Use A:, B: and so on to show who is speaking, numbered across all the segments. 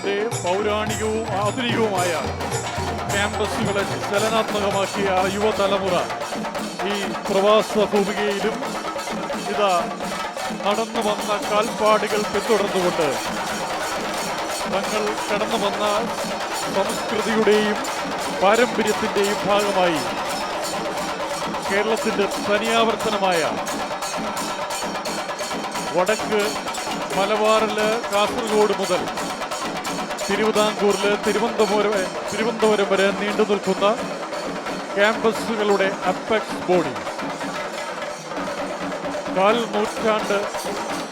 A: കേരളത്തിൻ്റെ പൗരാണികവും ആധുനികവുമായ ക്യാമ്പസുകളെ ചലനാത്മകമാക്കിയ യുവതലമുറ ഈ പ്രവാസ ഭൂമികയിലും ഇതാ നടന്നു വന്ന കാൽപ്പാടുകൾ പിന്തുടർന്നുകൊണ്ട് തങ്ങൾ കടന്നു വന്ന സംസ്കൃതിയുടെയും പാരമ്പര്യത്തിൻ്റെയും ഭാഗമായി കേരളത്തിൻ്റെ തനിയാവർത്തനമായ വടക്ക് മലബാറില് കാസർഗോഡ് മുതൽ തിരുവിതാംകൂറില് തിരുവനന്തപുരം വരെ നീണ്ടു നിൽക്കുന്ന ക്യാമ്പസുകളുടെ അപ്പെക്സ് ബോഡി 4 നൂറ്റാണ്ട്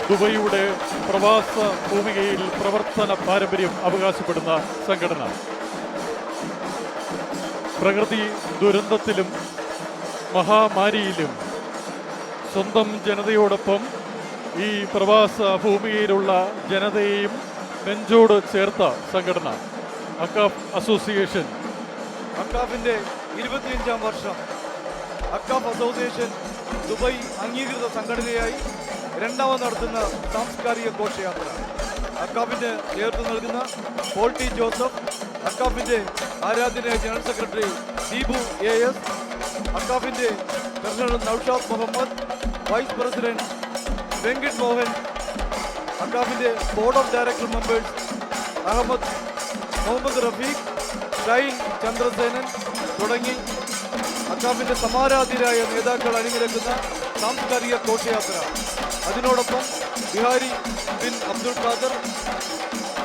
A: ദുബൈയുടെ പ്രവാസ ഭൂമികയിൽ പ്രവർത്തന പാരമ്പര്യം അവകാശപ്പെടുന്ന സംഘടന. പ്രകൃതി ദുരന്തത്തിലും മഹാമാരിയിലും സ്വന്തം ജനതയോടൊപ്പം ഈ പ്രവാസ ഭൂമികയിലുള്ള ജനതയെയും നെഞ്ചോട് ചേർത്ത സംഘടന അക്കാഫ് അസോസിയേഷൻ.
B: അക്കാഫിൻ്റെ 25ാം വർഷം അക്കാഫ് അസോസിയേഷൻ ദുബൈ അംഗീകൃത സംഘടനയായി രണ്ടാമത് നടത്തുന്ന സാംസ്കാരിക ഘോഷയാത്ര. അക്കാഫിൻ്റെ നേതൃത്വം നൽകുന്ന പോൾ ടി ജോസഫ്, അക്കാഫിൻ്റെ ആരാധനായ ജനറൽ സെക്രട്ടറി ദീപു AS, അക്കാഫിൻ്റെ president Noushad Muhammad, vice president Venkit Mohan, അക്കാഫിൻ്റെ board of director members Muhammad Rafeeq, Shine Chandrasenan തുടങ്ങി അക്കാഫിൻ്റെ സമാരാധ്യരായ നേതാക്കൾ അണിനിരക്കുന്ന സാംസ്കാരിക ഘോഷയാത്ര. അതിനോടൊപ്പം ബിഹാരി ബിൻ അബ്ദുൽ ഖാദർ,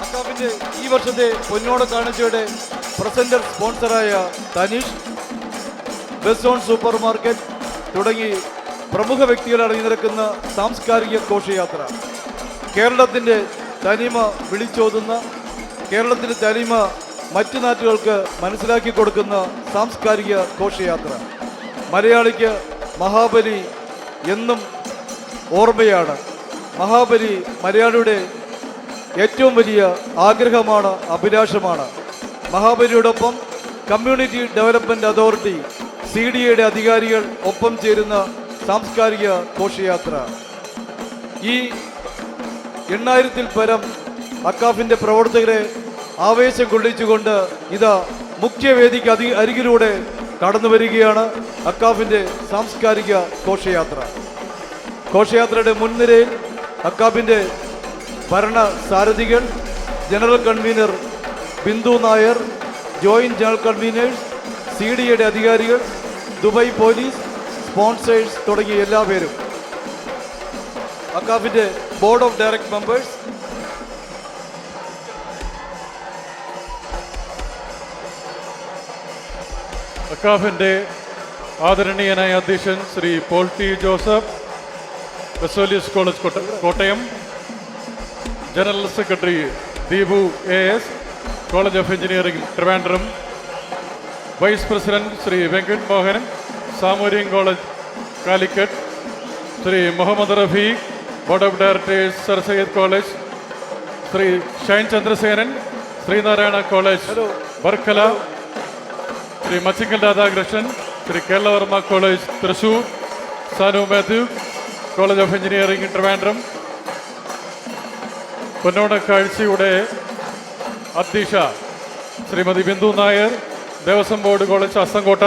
B: അക്കാഫിൻ്റെ ഈ വർഷത്തെ പൊന്നോണ കാണിച്ചയുടെ പ്രസന്റർ സ്പോൺസറായ Thaneesh, best on supermarket തുടങ്ങി പ്രമുഖ വ്യക്തികൾ അണിനിരക്കുന്ന സാംസ്കാരിക ഘോഷയാത്ര. കേരളത്തിൻ്റെ തനിമ വിളിച്ചോതുന്ന, കേരളത്തിൻ്റെ തനിമ മറ്റു നാട്ടുകൾക്ക് മനസ്സിലാക്കി കൊടുക്കുന്ന സാംസ്കാരിക ഘോഷയാത്ര. മലയാളിക്ക് മഹാബലി എന്നും ഓർമ്മയാണ്. മഹാബലി മലയാളിയുടെ ഏറ്റവും വലിയ ആഗ്രഹമാണ്, അഭിലാഷമാണ്. മഹാബലിയോടൊപ്പം കമ്മ്യൂണിറ്റി ഡെവലപ്മെൻറ്റ് അതോറിറ്റി CDAയുടെ അധികാരികൾ ഒപ്പം ചേരുന്ന സാംസ്കാരിക ഘോഷയാത്ര. ഈ 8000-ൽ പരം അക്കാഫിൻ്റെ പ്രവർത്തകരെ ആവേശം കൊള്ളിച്ചുകൊണ്ട് ഇതാ മുഖ്യവേദിക്ക് അരികിലൂടെ കടന്നു വരികയാണ് അക്കാഫിൻ്റെ സാംസ്കാരിക ഘോഷയാത്ര. ഘോഷയാത്രയുടെ മുൻനിരയിൽ അക്കാഫിൻ്റെ ഭരണ സാരഥികൾ, general convener Bindu Nair, joint general conveners, CDAയുടെ അധികാരികൾ, ദുബായ് പോലീസ്, സ്പോൺസേഴ്സ് തുടങ്ങിയ എല്ലാവരും, അക്കാഫിൻ്റെ ബോർഡ് ഓഫ് ഡയറക്ടർ മെമ്പേഴ്സ്,
A: അക്കാഫിൻ്റെ ആദരണീയനായ അധ്യക്ഷൻ Shri Paul T Joseph, Baselius college Kottayam, general secretary Deepu AS, college of engineering Trivandrum, vice president Shri Venkit Mohan, Zamorin college Calicut, Shri Muhammad Rafeeq, board of directors sir Syed college, Shri Shine Chandrasenan, Sreenarayana college Varkala, Shri Machikkal Radhakrishnan, Shri Keralavarma college Thrissur, Sanu Mathew, college of engineering Trivandrum, പൊന്നോണ കാഴ്ചയുടെ അധ്യക്ഷ ശ്രീമതി ബിന്ദു നായർ, ദേവസ്വം ബോർഡ് കോളേജ് അസങ്കോട്ട,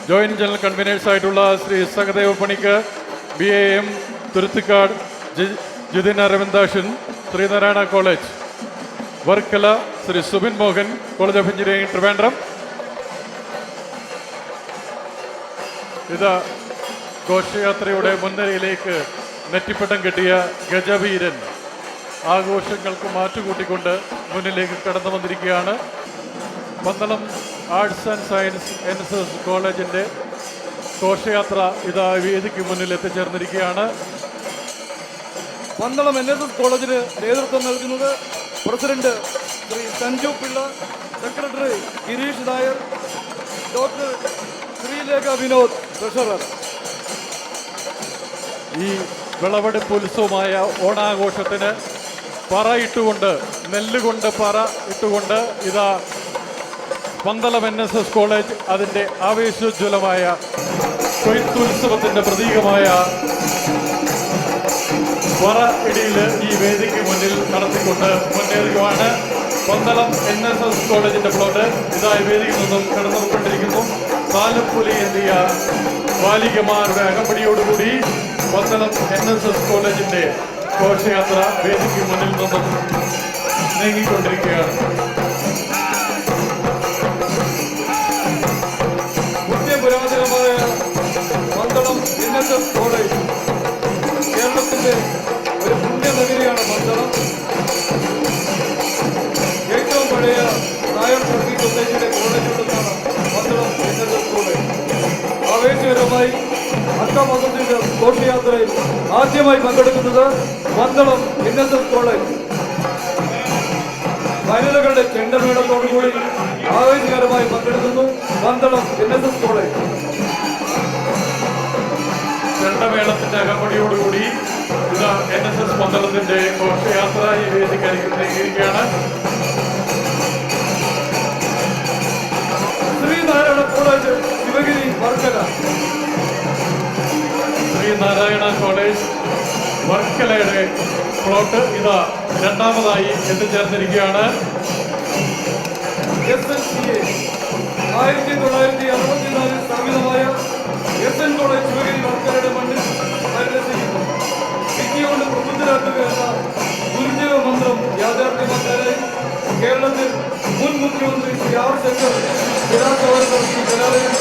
A: ജോയിന്റ് ജനറൽ കൺവീനേഴ്സായിട്ടുള്ള Shri Sahadeva Panicker, BAM Thuruthikkad, Jithin Aravindakshan, Sreenarayana college Varkala, Shri Subin Mohan, college of engineering Trivandrum. ഇത് ഘോഷയാത്രയുടെ മുൻനിരയിലേക്ക് നെറ്റിപ്പട്ടം കെട്ടിയ ഗജവീരൻ ആഘോഷങ്ങൾക്ക് മാറ്റുകൂട്ടിക്കൊണ്ട് മുന്നിലേക്ക് കടന്നു വന്നിരിക്കുകയാണ്. Pandalam arts and science NSS കോളേജിൻ്റെ ഘോഷയാത്ര ഇതാ വേദിക്ക് മുന്നിൽ എത്തിച്ചേർന്നിരിക്കുകയാണ്.
B: പന്തളം NSS കോളേജിന് നേതൃത്വം നൽകുന്നത് president Shri Sanju Pillai, secretary Girish Nair, doctor Sreelekha Vinod, treasurer.
A: ഈ വിളവെടുപ്പ് ഉത്സവമായ ഓണാഘോഷത്തിന് പറ ഇട്ടുകൊണ്ട്, നെല്ലുകൊണ്ട് പറ ഇട്ടുകൊണ്ട് ഇതാ പന്തളം NSS കോളേജ് അതിൻ്റെ ആവേശോജ്വലമായ കൊയ്ത്തുത്സവത്തിൻ്റെ പ്രതീകമായ വറ ഇടിയിൽ ഈ വേദിക്ക് മുന്നിൽ നടത്തിക്കൊണ്ട് മുന്നേറുകയാണ്. പന്തളം NSS കോളേജിന്റെ പ്ലോട്ട് ഇതായി വേദിയിൽ നിന്നും കടന്നുകൊണ്ടിരിക്കുന്നു. താലപ്പൊലി എന്തിയ ബാലികമാരുടെ അകമ്പടിയോടുകൂടി പന്തളം NSS കോളേജിന്റെ ഘോഷയാത്ര വേദിക്ക് മുന്നിൽ നിന്നും നീങ്ങിക്കൊണ്ടിരിക്കുകയാണ്.
B: പുരാതനമായ പന്തളം NSS കോളേജ് കേരളത്തിന്റെ ഒരു പുണ്യ നഗരിയാണ് പന്തളം. ഏറ്റവും പഴയ നായർ സർവീസ് സൊസൈറ്റിയുടെ കോളേജുകളാണ് പന്തളം NSS കോളേജ്. ആവേശകരമായി അഷ്ടമതത്തിന്റെ ഘോഷയാത്രയിൽ ആദ്യമായി പങ്കെടുക്കുന്നത് പന്തളം NSS കോളേജ്. വനിതകളുടെ ചെണ്ടമേളത്തോടുകൂടി ആവേശകരമായി പങ്കെടുക്കുന്നു പന്തളം NSS കോളേജ്.
A: ചെണ്ടമേളത്തിന്റെ അകമ്പടിയോടുകൂടി ഇതാ NSS പന്തളത്തിന്റെ ഘോഷയാത്ര ഈ വേദിക്കരിക്കുകയാണ്.
B: ശ്രീനാരായണ കോളേജ് ശിവഗിരി വർക്കല.
A: ശ്രീനാരായണ കോളേജ് വർക്കലയുടെ പ്ലോട്ട് ഇതാ രണ്ടാമതായി എത്തിച്ചേർന്നിരിക്കുകയാണ്.
B: SNCA 1964 സ്ഥാപിതമായ SN കോളേജ് ശിവഗിരി വർക്കലയുടെ മണ്ണിൽ പരിരസിക്കുന്നു. വിദ്യകൊണ്ട് പ്രബുദ്ധരാക്കുക എന്ന ദുർജീവ മന്ത്രം യാഥാർത്ഥ്യമാക്കാനായി കേരളത്തിൽ മുൻ മുഖ്യമന്ത്രി ശ്രീ R. ശങ്കർ വിലാസവർ നടത്തിയ കലാലയം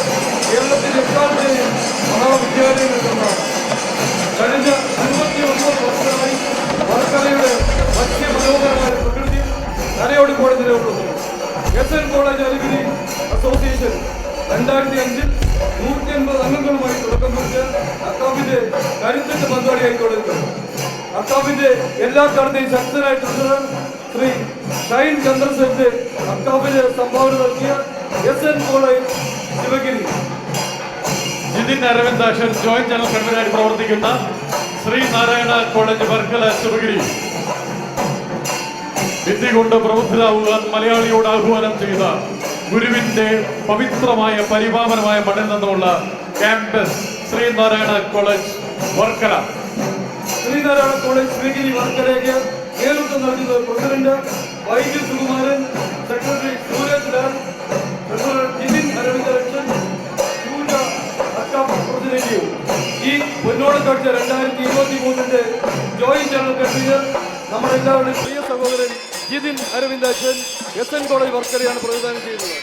B: കേരളത്തിലെ എക്കാലത്തെയും മഹാവിദ്യാലയങ്ങളിൽ ഒന്നാണ്. കഴിഞ്ഞ 59 വർഷമായി വർക്കലയുടെ മനോഹരമായ പ്രകൃതി കരയോടുകൂടി നിലകൊള്ളുന്നു. SN കോളേജ് അലുമിനി അസോസിയേഷൻ 2005 150 അംഗങ്ങളുമായി തുടക്കം കുറിച്ച് അക്കാബിന്റെ കരുത്തിന്റെ പങ്കാളിയായി തുടങ്ങി. അക്കാബിന്റെ എല്ലാ കാലത്തെയും ശക്തനായിട്ടുള്ള ശ്രീ ഷൈൻ ചന്ദ്രസേന്റെ അക്കാബിന് സംഭാവന നൽകിയ SN college Sivagiri.
A: Jithin Aravindakshan joint general കൺവീനറായി പ്രവർത്തിക്കുന്ന ശ്രീനാരായണ കോളേജ് വർക്കല ശിവഗിരി. വിദ്യ കൊണ്ട് പ്രബുദ്ധരാവുക മലയാളിയോട് ആഹ്വാനം ചെയ്ത ഗുരുവിന്റെ പവിത്രമായ പരിപാവനമായ മണ്ണിൽ നിന്നുമുള്ള campus Sree Narayana college Varkala.
B: Sreenarayana college Sivagiri വർക്കലയ്ക്ക് നേതൃത്വം നൽകുന്നത് പ്രസിഡന്റ് വൈദ്യു സുകുമാരൻ, സെക്രട്ടറി സൂരജ് ലാൽ, ട്രഷറർ ജിതിൻ അരവിന്ദാക്ഷൻ, പ്രതിനിധിയും ഈ മുന്നോട്ട് കാഴ്ച 2023 ജോയിന്റ് ജനറൽ കൺവീനർ നമ്മളെല്ലാവരുടെയും പ്രിയ സഹോദരൻ ജിതിൻ അരവിന്ദാക്ഷൻ SN കോളേജ് വർക്കലയാണ് പ്രതിദാനം ചെയ്യുന്നത്.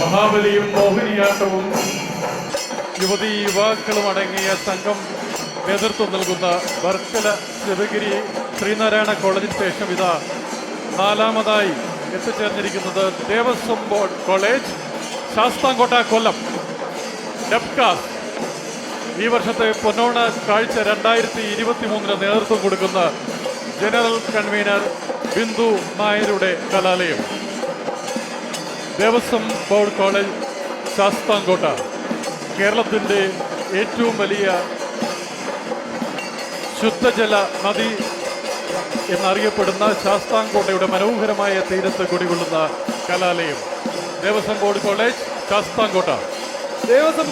A: മഹാബലിയും മോഹിനിയാട്ടവും യുവതീ യുവാക്കളും അടങ്ങിയ സംഘം നേതൃത്വം നൽകുന്ന വർക്കല ശിവഗിരി ശ്രീനാരായണ കോളേജിന് ശേഷം ഇതാ നാലാമതായി എത്തിച്ചേർന്നിരിക്കുന്നത് ദേവസ്വം ബോർഡ് കോളേജ് ശാസ്താംകോട്ട കൊല്ലം. ഡെപ്കാസ് ഈ വർഷത്തെ പൊന്നോണ കാഴ്ച 2023 നേതൃത്വം കൊടുക്കുന്ന ജനറൽ കൺവീനർ ബിന്ദു നായരുടെ കലാലയം. ദേവസ്വം ബോർഡ് കോളേജ് ശാസ്താംകോട്ട കേരളത്തിൻ്റെ ഏറ്റവും വലിയ ശുദ്ധജല നദി എന്നറിയപ്പെടുന്ന ശാസ്താംകോട്ടയുടെ മനോഹരമായ തീരത്ത് കുടികൊള്ളുന്ന കലാലയം. Devaswom board college Sasthamkotta.
B: Devaswom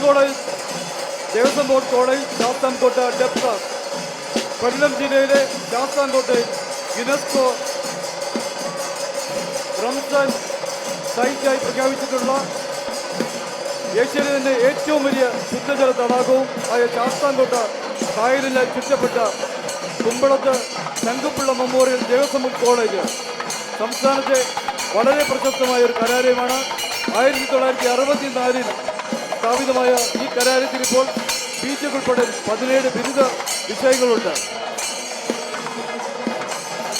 B: board college Sasthamkotta ഡെപ്കാസ് കൊല്ലം ജില്ലയിലെ ശാസ്താംകോട്ടയിൽ യുനെസ്കോ റംസാൻ സൈറ്റായി പ്രഖ്യാപിച്ചിട്ടുള്ള ഏഷ്യയിലെ തന്നെ ഏറ്റവും വലിയ ശുദ്ധജല തടാകവും ആയ ശാസ്താംകോട്ട കായലിനാൽ ചുറ്റപ്പെട്ട കുമ്പളത്ത് ശങ്കുപിള്ള മെമ്മോറിയൽ ദേവസ്വം കോളേജ് സംസ്ഥാനത്തെ വളരെ പ്രശസ്തമായ ഒരു കലാലയമാണ്. 1964 സ്ഥാപിതമായ ഈ കലാലയത്തിൽ ഇപ്പോൾ PG ഉൾപ്പെടെ 17 ബിരുദ വിഷയങ്ങളുണ്ട്.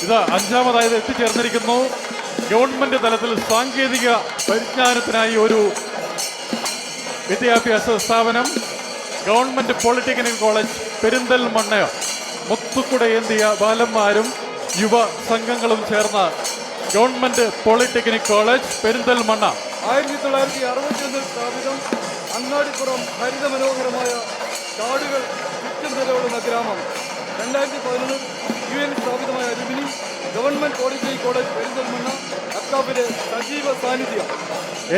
A: ഇത് അഞ്ചാമതായത് എത്തിച്ചേർന്നിരിക്കുന്നു. ഗവൺമെന്റ് തലത്തിൽ സാങ്കേതിക പരിജ്ഞാനത്തിനായി ഒരു വിദ്യാഭ്യാസ സ്ഥാപനം ഗവൺമെന്റ് പോളിടെക്നിക് കോളേജ് പെരിന്തൽമണ്ണ. മുത്തുക്കുടയേന്തിയ ബാലന്മാരും യുവ സംഘങ്ങളും ചേർന്ന ഗവൺമെന്റ് പോളിടെക്നിക് കോളേജ് പെരിന്തൽമണ്ണ.
B: 1961 സ്ഥാപിതം. അങ്ങാടിപ്പുറം ഹരിത മനോഹരമായ കാടുകൾ ചുറ്റും നിലകൊള്ളുന്ന ഗ്രാമം. 2011 UN സ്ഥാപിതമായ alumni government polytechnic college Perinthalmanna അക്കാബിലെ സജീവ സാന്നിധ്യം.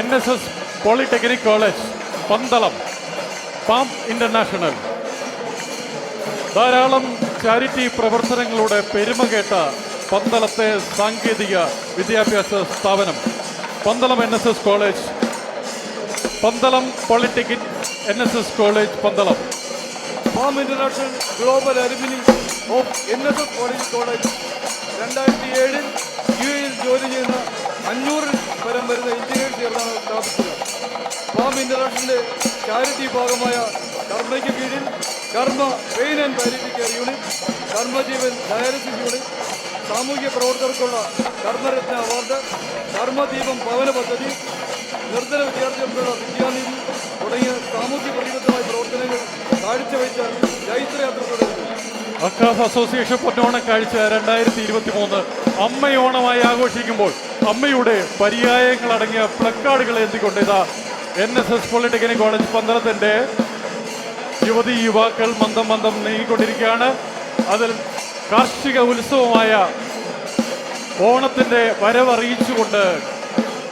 A: NSS polytechnic college Pandalam palm international. ധാരാളം ചാരിറ്റി പ്രവർത്തനങ്ങളുടെ പെരുമ കേട്ട പന്തളത്തെ സാങ്കേതിക വിദ്യാഭ്യാസ സ്ഥാപനം Pandalam NSS college, Pandalam polytechnic NSS college Pandalam,
B: farm international global alumni of NSS college 2007 UAE ജോലി ചെയ്യുന്ന 500 പരം വരുന്ന എഞ്ചിനീയർ ചേർന്നാണ് സ്ഥാപിച്ചത്. ഫാം ഇന്റർനാഷണലിന്റെ ചാരിറ്റി ഭാഗമായ കർമ്മയ്ക്ക് കീഴിൽ Karma pain and palliative care unit, Karmajeevan dialysis unit, സാമൂഹ്യ പ്രവർത്തകർക്കുള്ള കർമ്മരത്ന അവാർഡ്, കർമ്മദീപം ഭവന പദ്ധതി, നിർധന വിദ്യാർത്ഥികൾക്കുള്ള വിദ്യാനിധി തുടങ്ങിയ സാമൂഹ്യ പ്രതിബദ്ധമായ പ്രവർത്തനങ്ങൾ കാഴ്ചവെച്ച ചൈത്രയാത്ര തുടരുന്നു.
A: അക്കാഫ് അസോസിയേഷൻ പൊന്നോണം കാഴ്ച 2023 അമ്മയോണമായി ആഘോഷിക്കുമ്പോൾ അമ്മയുടെ പര്യായങ്ങളടങ്ങിയ പ്ലക്കാർഡുകൾ എത്തിക്കൊണ്ട് ഇതാ NSS പോളിടെക്നിക് കോളേജ് പന്തളത്തിന്റെ യുവതി യുവാക്കൾ മന്ദം മന്ദം നീങ്ങിക്കൊണ്ടിരിക്കുകയാണ്. അതിൽ കാർഷിക ഉത്സവമായ ഓണത്തിന്റെ വരവറിയിച്ചുകൊണ്ട്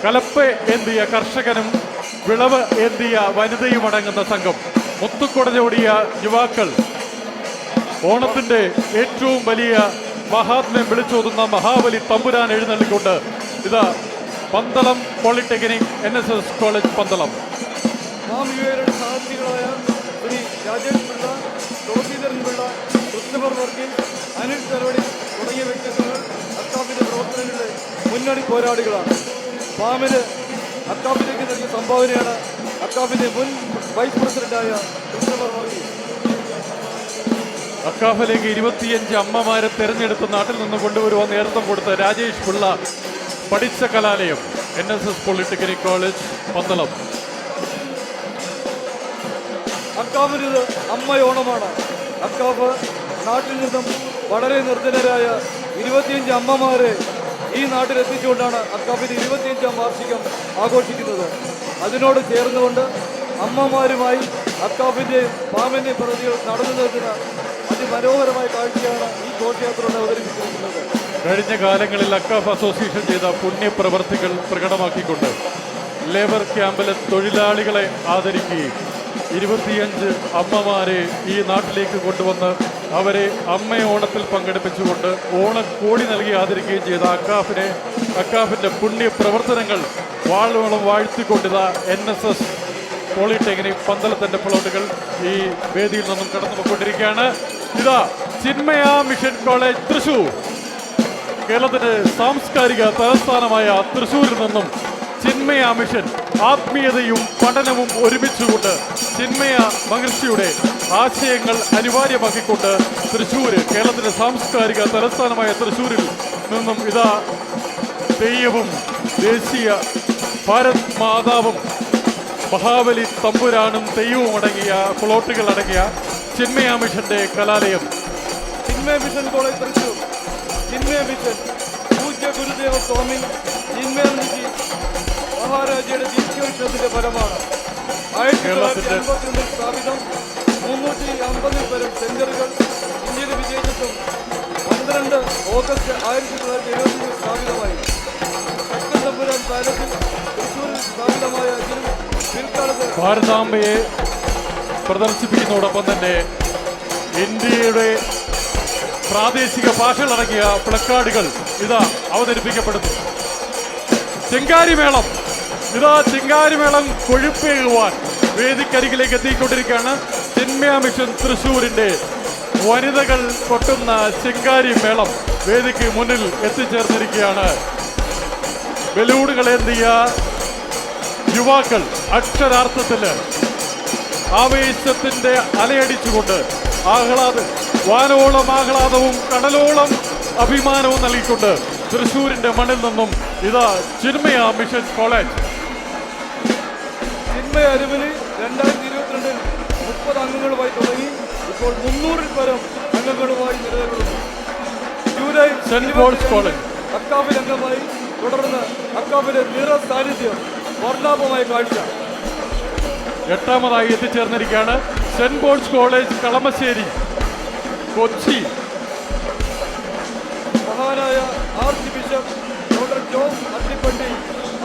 A: കലപ്പ് ഏന്തിയ കർഷകനും വിളവ് ഏന്തിയ വനിതയും അടങ്ങുന്ന സംഘം, മുത്തുക്കുടഞ്ഞോടിയ യുവാക്കൾ, ഓണത്തിന്റെ ഏറ്റവും വലിയ മഹാത്മ്യം വിളിച്ചോതുന്ന മഹാബലി തമ്പുരാൻ എഴുന്നള്ളിക്കൊണ്ട് ഇതാ Pandalam polytechnic NSS college Pandalam.
B: സാഹിതികളായ ശ്രീ രാജേഷ് പിള്ള, തുളസീധരൻ പിള്ള, ക്രിസ്റ്റഫർ വർഗീസ്, അനിൽ തലവടി തുടങ്ങിയ വ്യക്തിത്വങ്ങൾ അക്കാഫിന്റെ പ്രവർത്തനങ്ങളിലെ മുന്നണി പോരാളികളാണ്. ഫാമിന് അക്കാഫിലേക്ക് നൽകിയ സംഭാവനയാണ് അക്കാഫിന്റെ മുൻ വൈസ് പ്രസിഡന്റായ ക്രിസ്റ്റഫർ വർഗീസ്.
A: അക്കാഫിലേക്ക് 25 അമ്മമാരെ തെരഞ്ഞെടുത്ത് നാട്ടിൽ നിന്ന് കൊണ്ടുവരുവാൻ നേതൃത്വം കൊടുത്ത രാജേഷ് പിള്ള പഠിച്ച കലാലയം NSS polytechnic college Pandalam.
B: അക്കാഫിന് അമ്മയോണമാണ്. Akcaf നാട്ടിൽ നിന്നും വളരെ നിർധനരായ 25 അമ്മമാരെ ഈ നാട്ടിലെത്തിച്ചുകൊണ്ടാണ് അക്കാഫിന്റെ 25ാം വാർഷികം ആഘോഷിക്കുന്നത്. അതിനോട് ചേർന്നുകൊണ്ട് അമ്മമാരുമായി അക്കാഫിന്റെ ഫാമിന്റെ പ്രതികൾ നടന്നു നിൽക്കുന്ന അതിമനോഹരമായ കാഴ്ചയാണ് ഈ ഘോഷയാത്രയോടെ അവതരിപ്പിച്ചിരിക്കുന്നത്.
A: കഴിഞ്ഞ കാലങ്ങളിൽ അക്കാഫ് അസോസിയേഷൻ ചെയ്ത പുണ്യപ്രവർത്തികൾ പ്രകടമാക്കിക്കൊണ്ട് ലേബർ ക്യാമ്പിലെ തൊഴിലാളികളെ ആദരിക്കുകയും 25 അമ്മമാരെ ഈ നാട്ടിലേക്ക് കൊണ്ടുവന്ന് അവരെ അമ്മയോണത്തിൽ പങ്കെടുപ്പിച്ചുകൊണ്ട് ഓണക്കോടി നൽകി ആദരിക്കുകയും ചെയ്ത അക്കാഫിന്റെ പുണ്യപ്രവർത്തനങ്ങൾ വാളോളം വാഴ്ത്തിക്കൊണ്ടിതാ NSS പോളിടെക്നിക് പന്തളത്തിന്റെ പ്ലോട്ടുകൾ ഈ വേദിയിൽ നിന്നും കടന്നു പോയിക്കൊണ്ടിരിക്കുകയാണ്. ഇതാ ചിന്മയ മിഷൻ കോളേജ് തൃശൂർ, കേരളത്തിന്റെ സാംസ്കാരിക തലസ്ഥാനമായ തൃശൂരിൽ നിന്നും ചിന്മയ മിഷൻ ആത്മീയതയും പഠനവും ഒരുമിച്ചുകൊണ്ട് ചിന്മയ മഹർഷിയുടെ ആശയങ്ങൾ അനിവാര്യമാക്കിക്കൊണ്ട് തൃശൂര്, കേരളത്തിന്റെ സാംസ്കാരിക തലസ്ഥാനമായ തൃശൂരിൽ നിന്നും ഇതാ തെയ്യവും ദേശീയ ഭാരത് മാതാവും മഹാബലി തമ്പുരാനും തെയ്യവും അടങ്ങിയ പ്ലോട്ടുകൾ അടങ്ങിയ ചിന്മയ മിഷന്റെ കലാലയം.
B: Chinmaya mission college Thrissur. Chinmaya mission പൂജ്യ ഗുരുദേവ സ്വാമി ചിന്മയനിധി മഹാരാജയുടെ ദീപ്തിയുടെ ഫലമാണ്. 1981 സ്ഥാപിതം. 350 പരം സെന്ററുകൾ ഇന്ത്യയിൽ വിജയിച്ചിട്ടും 12 ഓഗസ്റ്റ് 1975 സ്ഥാപിതമായി. ശക്തൻ തമ്പുരാൻ പാലസിൽ തൃശ്ശൂരിൽ സ്ഥാപിതമായ പിൽക്കാലത്ത്
A: ഭാരതാംബയെ പ്രദർശിപ്പിക്കുന്നതോടൊപ്പം തന്നെ ഇന്ത്യയുടെ പ്രാദേശിക ഭാഷകളടങ്ങിയ പ്ലക്കാർഡുകൾ ഇതാ അവതരിപ്പിക്കപ്പെടുന്നു. ചിങ്കാരിമേളം, ഇതാ ചിങ്കാരിമേളം കൊഴുപ്പേകുവാൻ വേദിക്കരികിലേക്ക് എത്തിക്കൊണ്ടിരിക്കുകയാണ്. ചിന്മയ മിഷൻ തൃശ്ശൂരിന്റെ വനിതകൾ കൊട്ടുന്ന ചിങ്കാരിമേളം വേദിക്ക് മുന്നിൽ എത്തിച്ചേർന്നിരിക്കുകയാണ്. ബലൂണുകളേന്തിയ യുവാക്കൾ അക്ഷരാർത്ഥത്തില് ആവേശത്തിന്റെ അലയടിച്ചുകൊണ്ട് വാനോളം ആഹ്ലാദവും കടലോളം അഭിമാനവും നൽകിക്കൊണ്ട് തൃശ്ശൂരിന്റെ മണ്ണിൽ നിന്നും ഇതാ Chinmaya mission college.
B: Chinmaya alumni 2022 30 അംഗങ്ങളുമായി തുടങ്ങി ഇപ്പോൾ 300 പരം അംഗങ്ങളുമായി നിലനിൽക്കുന്നു. ജൂലൈ
A: സെന്റ് പോൾസ് കോളേജ്
B: അക്കാഫിൽ അംഗമായി തുടർന്ന് അക്കാഫിലെ നിറ സാന്നിധ്യം വർണ്ണാഭമായ കാഴ്ച.
A: 8ാമതായി എത്തിച്ചേർന്നിരിക്കുകയാണ് Saint Paul's college Kalamassery Kochi.
B: മഹാനായ archbishop doctor Jose Attipetty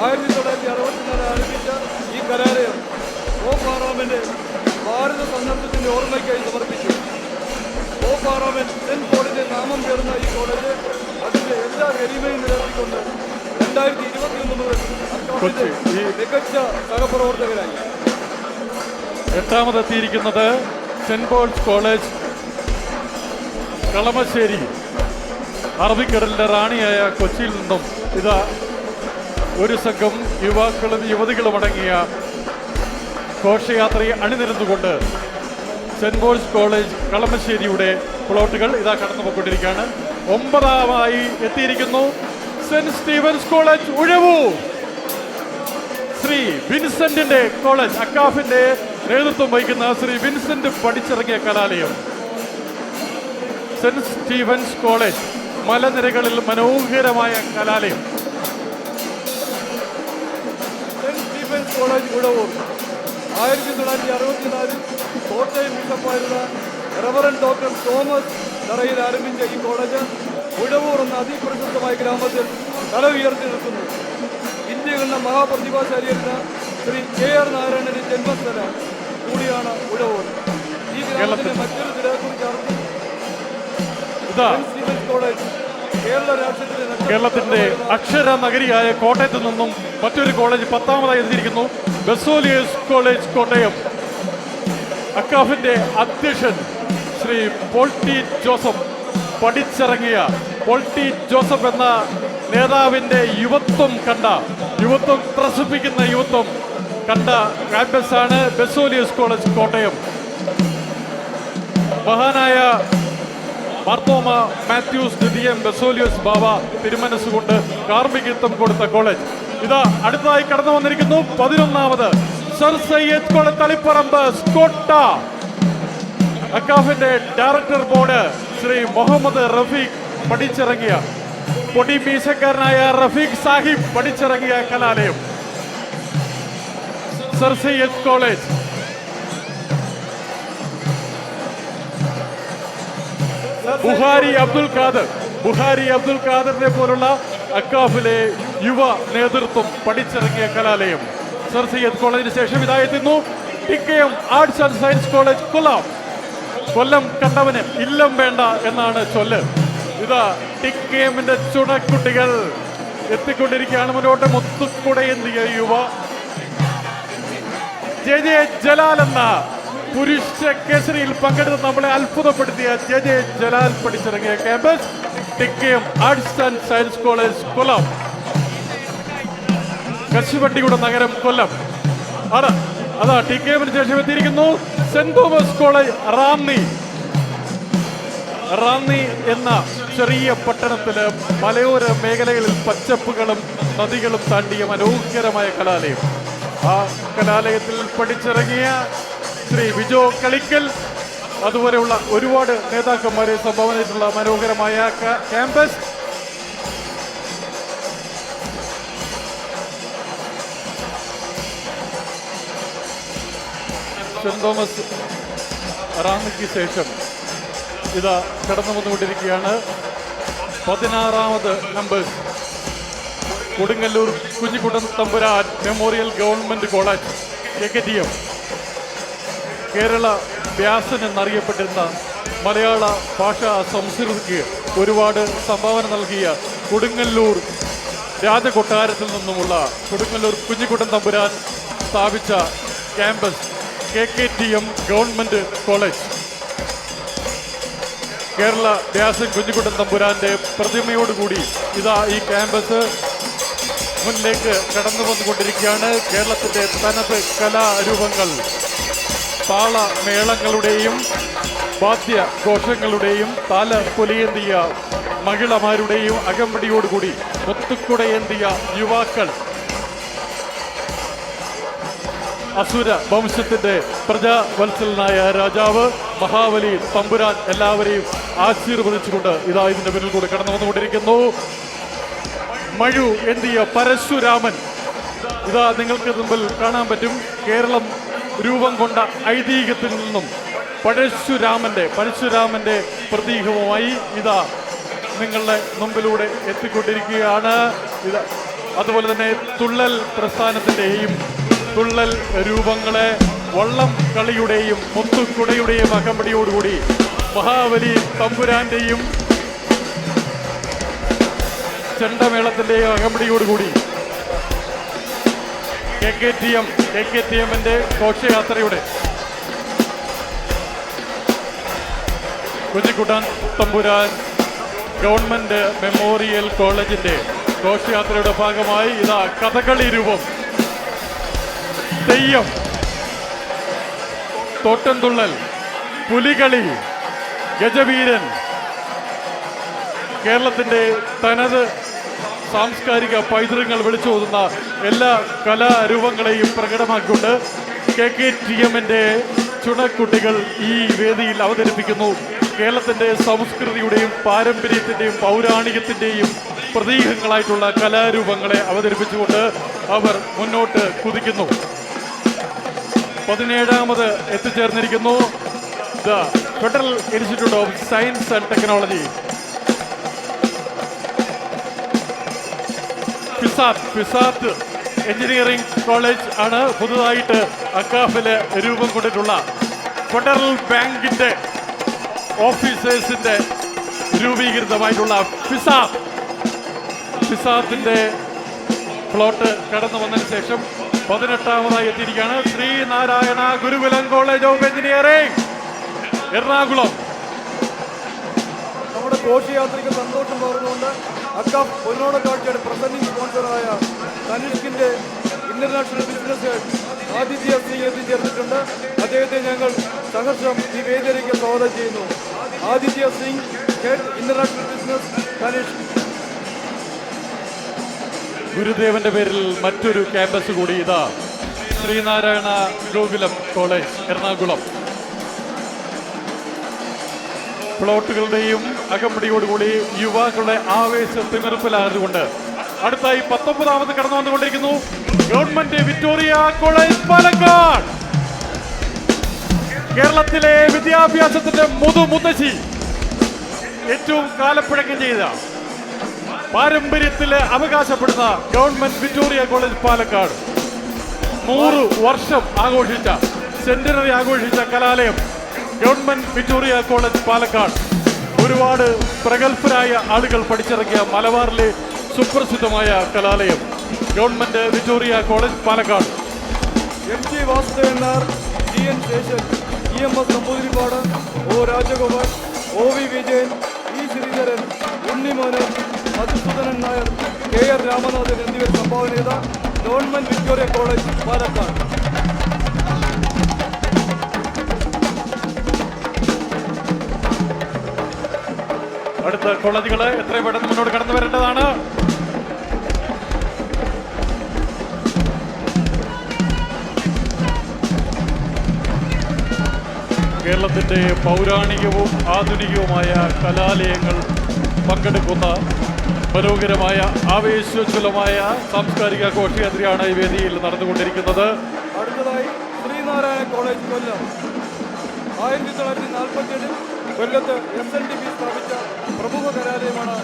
B: 1964 ആരംഭിച്ച ഈ കലാലയം പോപ്പ് മാറാമിന്റെ ഭാരത സന്ദർശനത്തിന്റെ ഓർമ്മയ്ക്കായി സമർപ്പിച്ചു. പാറാമൻ സെന്റ് പോളിന്റെ നാമം പേർന്ന ഈ കോളേജ് അതിന്റെ എല്ലാ ഗരിമയും നിലനിർത്തിക്കൊണ്ട് 2021 മുതൽ അക്കാദമിയുടെ മികച്ച സഹപ്രവർത്തകരായി.
A: എട്ടാമതെത്തിയിരിക്കുന്നത് സെന്റ് പോൾസ് കോളേജ് കളമശ്ശേരി. അറബിക്കടലിന്റെ റാണിയായ കൊച്ചിയിൽ നിന്നും ഇതാ ഒരു സംഘം യുവാക്കളും യുവതികളും അടങ്ങിയ ഘോഷയാത്രയെ അണിനിരന്നുകൊണ്ട് സെന്റ് പോൾസ് കോളേജ് കളമശ്ശേരിയുടെ പ്ലോട്ടുകൾ ഇതാ കടന്നുപോയിക്കൊണ്ടിരിക്കുകയാണ്. 9ാമായി എത്തിയിരിക്കുന്നു Saint Stephen's college Uzhavoor. Sree വിൻസെന്റിന്റെ കോളേജ് അക്കാഫിന്റെ നേതൃത്വം വഹിക്കുന്ന ശ്രീ വിൻസെന്റ് പഠിച്ചിറങ്ങിയ കലാലയം. സെന്റ് സ്റ്റീവൻസ് കോളേജ് മലനിരകളിൽ മനോഹരമായ കലാലയം.
B: Saint Stephen's college Uzhavoor 1964 Kottayam ബിഷപ്പായിരുന്ന റവറൻ ഡോക്ടർ തോമസ് തറയിൽ ആരംഭിച്ച ഈ കോളേജ് ഉഴവൂർ എന്ന അതിപ്രശസ്തമായ ഗ്രാമത്തിൽ തല ഉയർത്തി നിൽക്കുന്നു. ഇന്ത്യ കണ്ട മഹാപ്രതിഭാശാലിയായിരുന്ന ശ്രീ KR നാരായണന്റെ ജന്മസ്ഥലം കൂടിയാണ് ഉഴവൂർ. ഈ ഗ്രാമത്തിന്റെ മറ്റൊരു തിരക്കുറിച്ച് അറിഞ്ഞു സെന്റ് സ്റ്റീഫൻസ് കോളേജ്
A: കേരളത്തിന്റെ അക്ഷര നഗരിയായ കോട്ടയത്ത് നിന്നും മറ്റൊരു കോളേജ് 10ാമതായി എത്തിയിരിക്കുന്നു. ബെസോലിയസ് കോളേജ് കോട്ടയം. അക്കാഫിന്റെ അധ്യക്ഷൻ ശ്രീ പോൾട്ടി ജോസഫ് പഠിച്ചിറങ്ങിയ പോൾട്ടി ജോസഫ് എന്ന നേതാവിന്റെ യുവത്വം ത്രസിപ്പിക്കുന്ന യുവത്വം കണ്ട ക്യാമ്പസാണ് ബെസോലിയസ് കോളേജ് കോട്ടയം. മഹാനായ മാർത്തോമ മാത്യൂസ് ദ്വിതീയം ബെസോലിയസ് ബാവ തിരുമനസ്സുകൊണ്ട് കാർമ്മികത്വം കൊടുത്ത കോളേജ് ഇതാ അടുത്തതായി കടന്നു വന്നിരിക്കുന്നു. 11ാമത് സർ സയ്യദ് കോളേജ് തളിപ്പറമ്പ് സ്കോട്ട. അക്കാഫിന്റെ ഡയറക്ടർ ബോർഡ് ശ്രീ മുഹമ്മദ് റഫീഖ് പഠിച്ചിറങ്ങിയ പൊടി മീശക്കാരനായ റഫീഖ് സാഹിബ് പഠിച്ചിറങ്ങിയ കലാലയം സർ സയ്യദ് കോളേജ്. ബുഹാരി അബ്ദുൽ ഖാദറിനെ പോലുള്ള അക്കാഫിലെ യുവ നേതൃത്വം പഠിച്ചിറങ്ങിയ കലാലയം സർ സയ്യദ് കോളേജിന് ശേഷം ഇതായെത്തുന്നു TKM arts and science college Kollam കണ്ടവന് ഇല്ലം വേണ്ട എന്നാണ് ചൊല്ല്. ഇതാ TKMന്റെ ചുണക്കുട്ടികൾ എത്തിക്കൊണ്ടിരിക്കുകയാണ് മുന്നോട്ട്. മുത്തുക്കുടയെന്തിയ യുവ JJ ജലാൽ എന്ന പുരുഷ കേസരിയിൽ പങ്കെടുത്ത് നമ്മളെ അത്ഭുതപ്പെടുത്തിയ JJ ജലാൽ പഠിച്ചിറങ്ങിയ campus TKM arts and science college Kollam. കശുവണ്ടിയുടെ നഗരം കൊല്ലം ആണ്. അതാ TKMന് ശേഷം എത്തിയിരിക്കുന്നു സെന്റ് തോമസ് കോളേജ് റാന്നി എന്ന ചെറിയ പട്ടണത്തില് മലയോര മേഖലകളിൽ പച്ചപ്പുകളും നദികളും താണ്ടിയ മനോഹരമായ കലാലയം. ആ കലാലയത്തിൽ പഠിച്ചിറങ്ങിയ ശ്രീ വിജോ കളിക്കൽ അതുപോലെയുള്ള ഒരുപാട് നേതാക്കന്മാരെ സംഭാവന ചെയ്തിട്ടുള്ള മനോഹരമായ ക്യാമ്പസ്. സെന്റ് തോമസ് റാന്നിക്ക് ശേഷം ഇതാ കടന്നു വന്നുകൊണ്ടിരിക്കുകയാണ് 16ാമത് നമ്പേഴ്സ് കൊടുങ്ങല്ലൂർ കുഞ്ഞിക്കുട്ടൻ തമ്പുരാൻ memorial government college KKTM. Kerala Vyasan എന്നറിയപ്പെട്ടിരുന്ന മലയാള ഭാഷാ സംസ്കൃതിക്ക് ഒരുപാട് സംഭാവന നൽകിയ കൊടുങ്ങല്ലൂർ രാജകൊട്ടാരത്തിൽ നിന്നുമുള്ള കൊടുങ്ങല്ലൂർ കുഞ്ഞിക്കുട്ടൻ തമ്പുരാൻ സ്ഥാപിച്ച campus KKTM government college. Kerala Vyasan Kunjikuttan തമ്പുരാന്റെ പ്രതിമയോടുകൂടി ഇതാ ഈ ക്യാമ്പസ് മുന്നിലേക്ക് കടന്നു വന്നുകൊണ്ടിരിക്കുകയാണ്. കേരളത്തിന്റെ തനത് കലാരൂപങ്ങൾ താളമേളങ്ങളുടെയും വാദ്യഘോഷങ്ങളുടെയും താലപ്പൊലിയേന്തിയ മഹിളമാരുടെയും അകമ്പടിയോടുകൂടി മുത്തുക്കുടയേന്തിയ യുവാക്കൾ അസുര വംശത്തിന്റെ പ്രജാവത്സലനായ രാജാവ് മഹാബലി തമ്പുരാൻ എല്ലാവരെയും ആശീർവദിച്ചുകൊണ്ട് ഇതാ ഇതിന്റെ പിന്നിൽ കൂടെ കടന്നു വന്നുകൊണ്ടിരിക്കുന്നു. മഴു എന്തിയ പരശുരാമൻ ഇതാ നിങ്ങൾക്ക് മുമ്പിൽ കാണാൻ പറ്റും. കേരളം രൂപം കൊണ്ട ഐതിഹ്യത്തിൽ നിന്നും പരശുരാമന്റെ പ്രതീകവുമായി ഇതാ നിങ്ങളുടെ മുമ്പിലൂടെ എത്തിക്കൊണ്ടിരിക്കുകയാണ്. ഇത് അതുപോലെ തന്നെ തുള്ളൽ പ്രസ്ഥാനത്തിന്റെയും തുള്ളൽ രൂപങ്ങളെ വള്ളം കളിയുടെയും മുത്തുക്കുടയുടെയും അകമ്പടിയോടുകൂടി മഹാബലി തമ്പുരാന്റെയും ചെണ്ടമേളത്തിന്റെയും അകമ്പടിയോടുകൂടി KKTMന്റെ ഘോഷയാത്രയുടെ കുഞ്ഞിക്കുട്ടൻ തമ്പുരാൻ ഗവൺമെന്റ് മെമ്മോറിയൽ കോളേജിന്റെ ഘോഷയാത്രയുടെ ഭാഗമായി ഇതാ കഥകളി രൂപം, തെയ്യം, തോട്ടംതുള്ളൽ, പുലികളി, ഗജവീരൻ, കേരളത്തിന്റെ തനത് സാംസ്കാരിക പൈതൃകങ്ങൾ വിളിച്ചോതുന്ന എല്ലാ കലാരൂപങ്ങളെയും പ്രകടമാക്കിക്കൊണ്ട് KKTMന്റെ ചുണക്കുട്ടികൾ ഈ വേദിയിൽ അവതരിപ്പിക്കുന്നു. കേരളത്തിന്റെ സംസ്കൃതിയുടെയും പാരമ്പര്യത്തിന്റെയും പൗരാണികത്തിന്റെയും പ്രതീകങ്ങളായിട്ടുള്ള കലാരൂപങ്ങളെ അവതരിപ്പിച്ചുകൊണ്ട് അവർ മുന്നോട്ട് കുതിക്കുന്നു. 17ാമത് എത്തിച്ചേർന്നിരിക്കുന്നു the federal institute of science and technology, FISAT engineering college ആണ് പുതുതായിട്ട് അക്കാഫില് രൂപം കൊണ്ടിട്ടുള്ള ഫെഡറൽ ബാങ്കിന്റെ ഓഫീസേഴ്സിന്റെ രൂപീകൃതമായിട്ടുള്ള ഫിസാത്തിന്റെ പ്ലോട്ട് കടന്നു വന്നതിന് ശേഷം 18ാമതായി എത്തിയിരിക്കുകയാണ് Sree Narayana Gurukulam college of engineering Ernakulam.
B: നമ്മുടെ ഘോഷയാത്രയ്ക്ക് സന്തോഷം പകർന്നുകൊണ്ട് അക്കാഫ് പൊന്നോണ കാഴ്ചയുടെ പ്രസന്റിംഗ് സ്പോൺസറായ തനിഷ്കിന്റെ international business head Aditya Singh എത്തിച്ചേർന്നിട്ടുണ്ട്. അദ്ദേഹത്തെ ഞങ്ങൾ സഹർഷം ഈ വേദിയിലേക്ക് സ്വാഗതം ചെയ്യുന്നു. Aditya Singh, head international business, Tanishq.
A: ഗുരുദേവന്റെ പേരിൽ മറ്റൊരു ക്യാമ്പസ് കൂടി ഇതാ ശ്രീനാരായണ ഗോകുലം കോളേജ് എറണാകുളം. പ്ലോട്ടുകളുടെയും അകമ്പടിയോടുകൂടി യുവാക്കളുടെ ആവേശത്തിനിറപ്പിലായതുകൊണ്ട് അടുത്തായി 19ാമത് കടന്നു വന്നുകൊണ്ടിരിക്കുന്നു ഗവൺമെന്റ് വിക്ടോറിയ കോളേജ് പാലക്കാട്. കേരളത്തിലെ വിദ്യാഭ്യാസത്തിന്റെ മുതുമുത്തശ്ശി, ഏറ്റവും കാലപ്പഴക്കം ചെയ്ത പാരമ്പര്യത്തിൽ അവകാശപ്പെടുന്ന ഗവൺമെന്റ് വിക്ടോറിയ കോളേജ് പാലക്കാട് 100 വർഷം ആഘോഷിച്ച, സെന്റിനറി ആഘോഷിച്ച കലാലയം ഗവൺമെന്റ് വിക്ടോറിയ കോളേജ് പാലക്കാട്. ഒരുപാട് പ്രഗത്ഭരായ ആളുകൾ പഠിച്ചിറങ്ങിയ മലബാറിലെ സുപ്രസിദ്ധമായ കലാലയം government Victoria college Palakkad.
B: MG Vasudevan Nair, GN Seshan, EMS Namboodiripad, O Rajagopal, OV Vijayan, E Sreedharan, Unnimonan, Madhusoodanan Nair, KR Ramanathan എന്നിവർ സംഭാവന ചെയ്ത ഗവൺമെന്റ് വിക്ടോറിയ കോളേജ് പാലക്കാട്.
A: അടുത്ത കോളേജുകള് എത്രയും പെട്ടെന്ന് മുന്നോട്ട് കടന്നു വരേണ്ടതാണ്. കേരളത്തിന്റെ പൗരാണികവും ആധുനികവുമായ കലാലയങ്ങൾ പങ്കെടുക്കുന്ന മനോഹരമായ ആവേശോജ്വലമായ സാംസ്കാരിക ഘോഷയാത്രയാണ് ഈ വേദിയിൽ നടന്നുകൊണ്ടിരിക്കുന്നത്.
B: അടുത്തതായി ശ്രീനാരായണ കോളേജ് കൊല്ലം. 1947 കൊല്ലത്ത് SNDP സ്ഥാപിച്ച പ്രമുഖ കലാലയമാണ്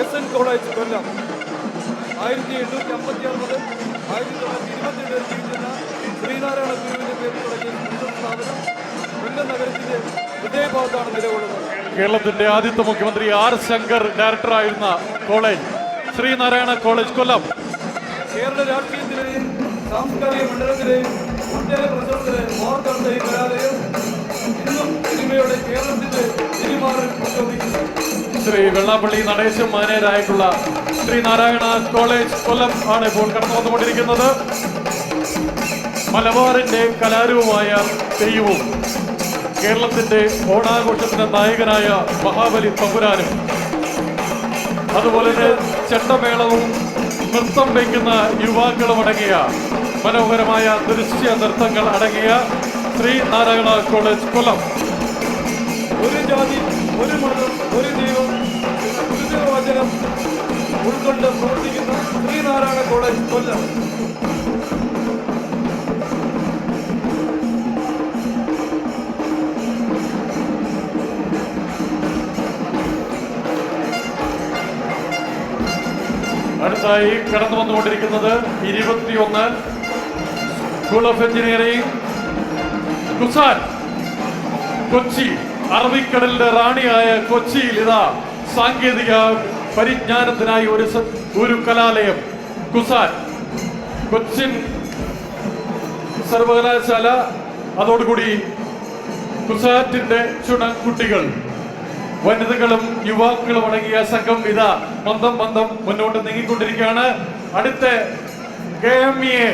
B: SN കോളേജ് കൊല്ലം. 1856 മുതൽ 1922 വരെ ജീവിച്ചിരുന്ന ശ്രീനാരായണ ഗുരുവിന്റെ പേരിൽ തുടങ്ങിയ സ്ഥാപനം കൊല്ലം നഗരത്തിന്റെ ഹൃദയഭാഗത്താണ് നിലകൊള്ളുന്നത്.
A: കേരളത്തിന്റെ ആദ്യത്തെ മുഖ്യമന്ത്രി R ശങ്കർ ഡയറക്ടറായിരുന്ന കോളേജ് ശ്രീനാരായണ കോളേജ് കൊല്ലം.
B: കേരള രാഷ്ട്രീയത്തിലെയും സാംസ്കാരിക മണ്ഡലത്തിലെയും ഒട്ടേറെ പ്രശ്നത്തിലെ വാർത്തകളുടെ ഈ കലാലയം ഇന്നും സിനിമയുടെ കേരളത്തിന്റെ തിരുമാറിൽ പ്രചോദിക്കുന്നു.
A: ശ്രീ വെള്ളാപ്പള്ളി നടേശം മാനേജരായിട്ടുള്ള ശ്രീനാരായണ കോളേജ് കൊല്ലം ആണ് ഇപ്പോൾ കടന്നു വന്നുകൊണ്ടിരിക്കുന്നത്. മലബാറിന്റെ കലാരൂപമായ തെയ്യവും കേരളത്തിന്റെ ഓണാഘോഷത്തിന്റെ നായകനായ മഹാബലി തമ്പുരാനും അതുപോലെ തന്നെ ചെണ്ടമേളവും നൃത്തം വയ്ക്കുന്ന യുവാക്കളും അടങ്ങിയ മനോഹരമായ ദൃശ്യ നൃത്തങ്ങൾ അടങ്ങിയ ശ്രീനാരായണ കോളേജ് കൊല്ലം.
B: ഒരു ജാതി, ഒരു മതം, ഒരു ദൈവം, വചനം ഉൾക്കൊണ്ട് പ്രവർത്തിക്കുന്ന ശ്രീനാരായണ കോളേജ് കൊല്ലം.
A: അടുത്തായി കടന്നു വന്നുകൊണ്ടിരിക്കുന്നത് 21 സ്കൂൾ ഓഫ് എഞ്ചിനീയറിംഗ് കുസാൻ കൊച്ചി അറബിക്കടലിന്റെ റാണിയായ കൊച്ചിയിൽ ഇതാ സാങ്കേതിക പരിജ്ഞാനത്തിനായി ഒരു കലാലയം കുസാറ്റ് കൊച്ചിൻ സർവകലാശാല അതോടുകൂടി കുസാറ്റിന്റെ ചുണക്കുട്ടികൾ വനിതകളും യുവാക്കളും അടങ്ങിയ സംഘം ഇതാ മന്ദം മുന്നോട്ട് നീങ്ങിക്കൊണ്ടിരിക്കുകയാണ്. അടുത്ത KMEA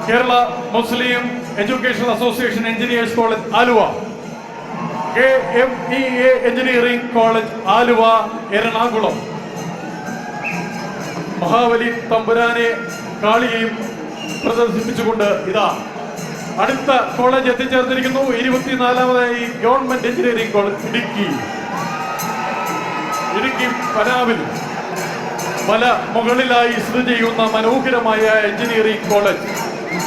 A: Kerala Muslim education association engineers college Aluva, KMEA engineering college Aluva Ernakulam Mahabali തമ്പുരാനെ കാളിയെയും പ്രദർശിപ്പിച്ചുകൊണ്ട് ഇതാ അടുത്ത കോളേജ് എത്തിച്ചേർന്നിരിക്കുന്നു. 24ാമതായി ഗവൺമെന്റ് എഞ്ചിനീയറിംഗ് കോളേജ് ഇടുക്കി പനാവിൽ മല മുകളിലായി സ്ഥിതി ചെയ്യുന്ന മനോഹരമായ എഞ്ചിനീയറിംഗ് കോളേജ്.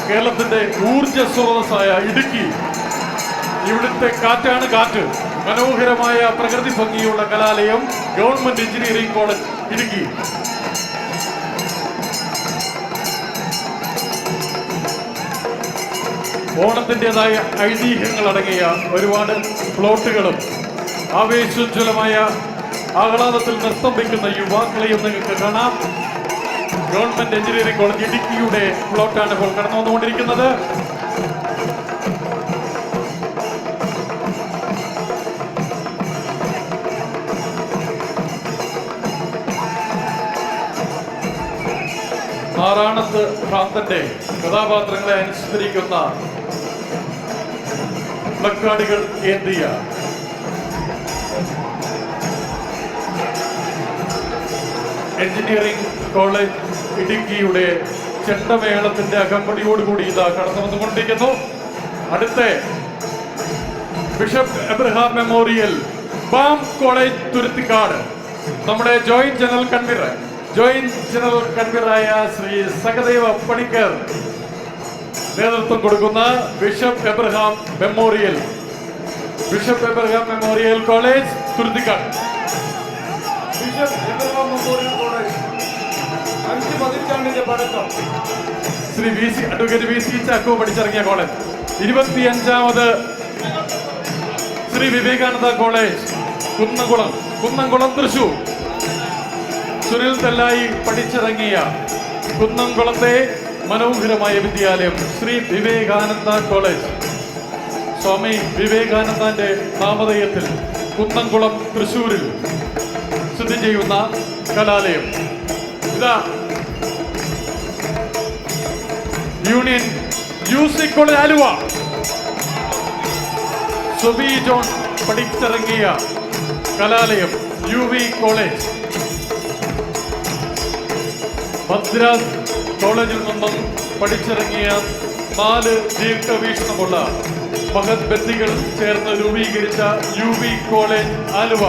A: കേരളത്തിന്റെ ഊർജ സ്രോതസ്സായ ഇടുക്കി, ഇവിടുത്തെ കാറ്റാണ് കാറ്റ്. മനോഹരമായ പ്രകൃതി ഭംഗിയുള്ള കലാലയം ഗവൺമെന്റ് എഞ്ചിനീയറിംഗ് കോളേജ് ഇടുക്കി. ഓണത്തിൻ്റെതായ ഐതിഹ്യങ്ങൾ അടങ്ങിയ ഒരുപാട് പ്ലോട്ടുകളും ആവേശോജ്വലമായ ആഹ്ലാദത്തിൽ നൃത്തം വയ്ക്കുന്ന യുവാക്കളെയും നിങ്ങൾക്ക് കാണാം. ഗവൺമെന്റ് എഞ്ചിനീയറിംഗ് കോളേജ് ഇടുക്കിയുടെ പ്ലോട്ടാണ് ഇപ്പോൾ കടന്നു വന്നുകൊണ്ടിരിക്കുന്നത്. നാറാണത്ത് ഭ്രാന്തന്റെ കഥാപാത്രങ്ങളെ അനുസ്മരിക്കുന്ന പ്ലക്കാർഡുകൾ ഏന്തിയ എഞ്ചിനീയറിംഗ് കോളേജ് ഇടുക്കിയുടെ ചെണ്ടമേളത്തിന്റെ അകമ്പടിയോടുകൂടി ഇതാ കടന്നു വന്നുകൊണ്ടിരിക്കുന്നു. അടുത്ത bishop Abraham memorial balm college Thuruthikkad നമ്മുടെ ജോയിന്റ് ജനറൽ കൺവീനറായ ശ്രീ സഹദേവ പണിക്കർ നേതൃത്വം കൊടുക്കുന്ന bishop Abraham memorial college Thuruthikkad.
B: Bishop Abraham memorial college 5 പതിറ്റാണ്ടിന്റെ പഴക്കം.
A: ശ്രീ അഡ്വക്കേറ്റ് VC ചാക്കോ പഠിച്ചിറങ്ങിയ കോളേജ്. 25ാമത് ശ്രീ വിവേകാനന്ദ കോളേജ് കുന്നംകുളം തൃശൂർ. സുനിൽ തെല്ലായി പഠിച്ചിറങ്ങിയ കുന്നംകുളത്തെ മനോഹരമായ വിദ്യാലയം ശ്രീ വിവേകാനന്ദ കോളേജ്. സ്വാമി വിവേകാനന്ദന്റെ നാമധേയത്തിൽ കുന്നംകുളം തൃശൂരിൽ സ്ഥിതി ചെയ്യുന്ന കലാലയം. ഇതാ union UC college Aluva. Subi John പഠിച്ചിറങ്ങിയ കലാലയം UV കോളേജ്. മദ്രാസ് കോളേജിൽ നിന്നും പഠിച്ചിറങ്ങിയ 4 ദീർഘവീക്ഷണമുള്ള മഹത് വ്യക്തികൾ ചേർന്ന് രൂപീകരിച്ച UV കോളേജ് ആലുവ.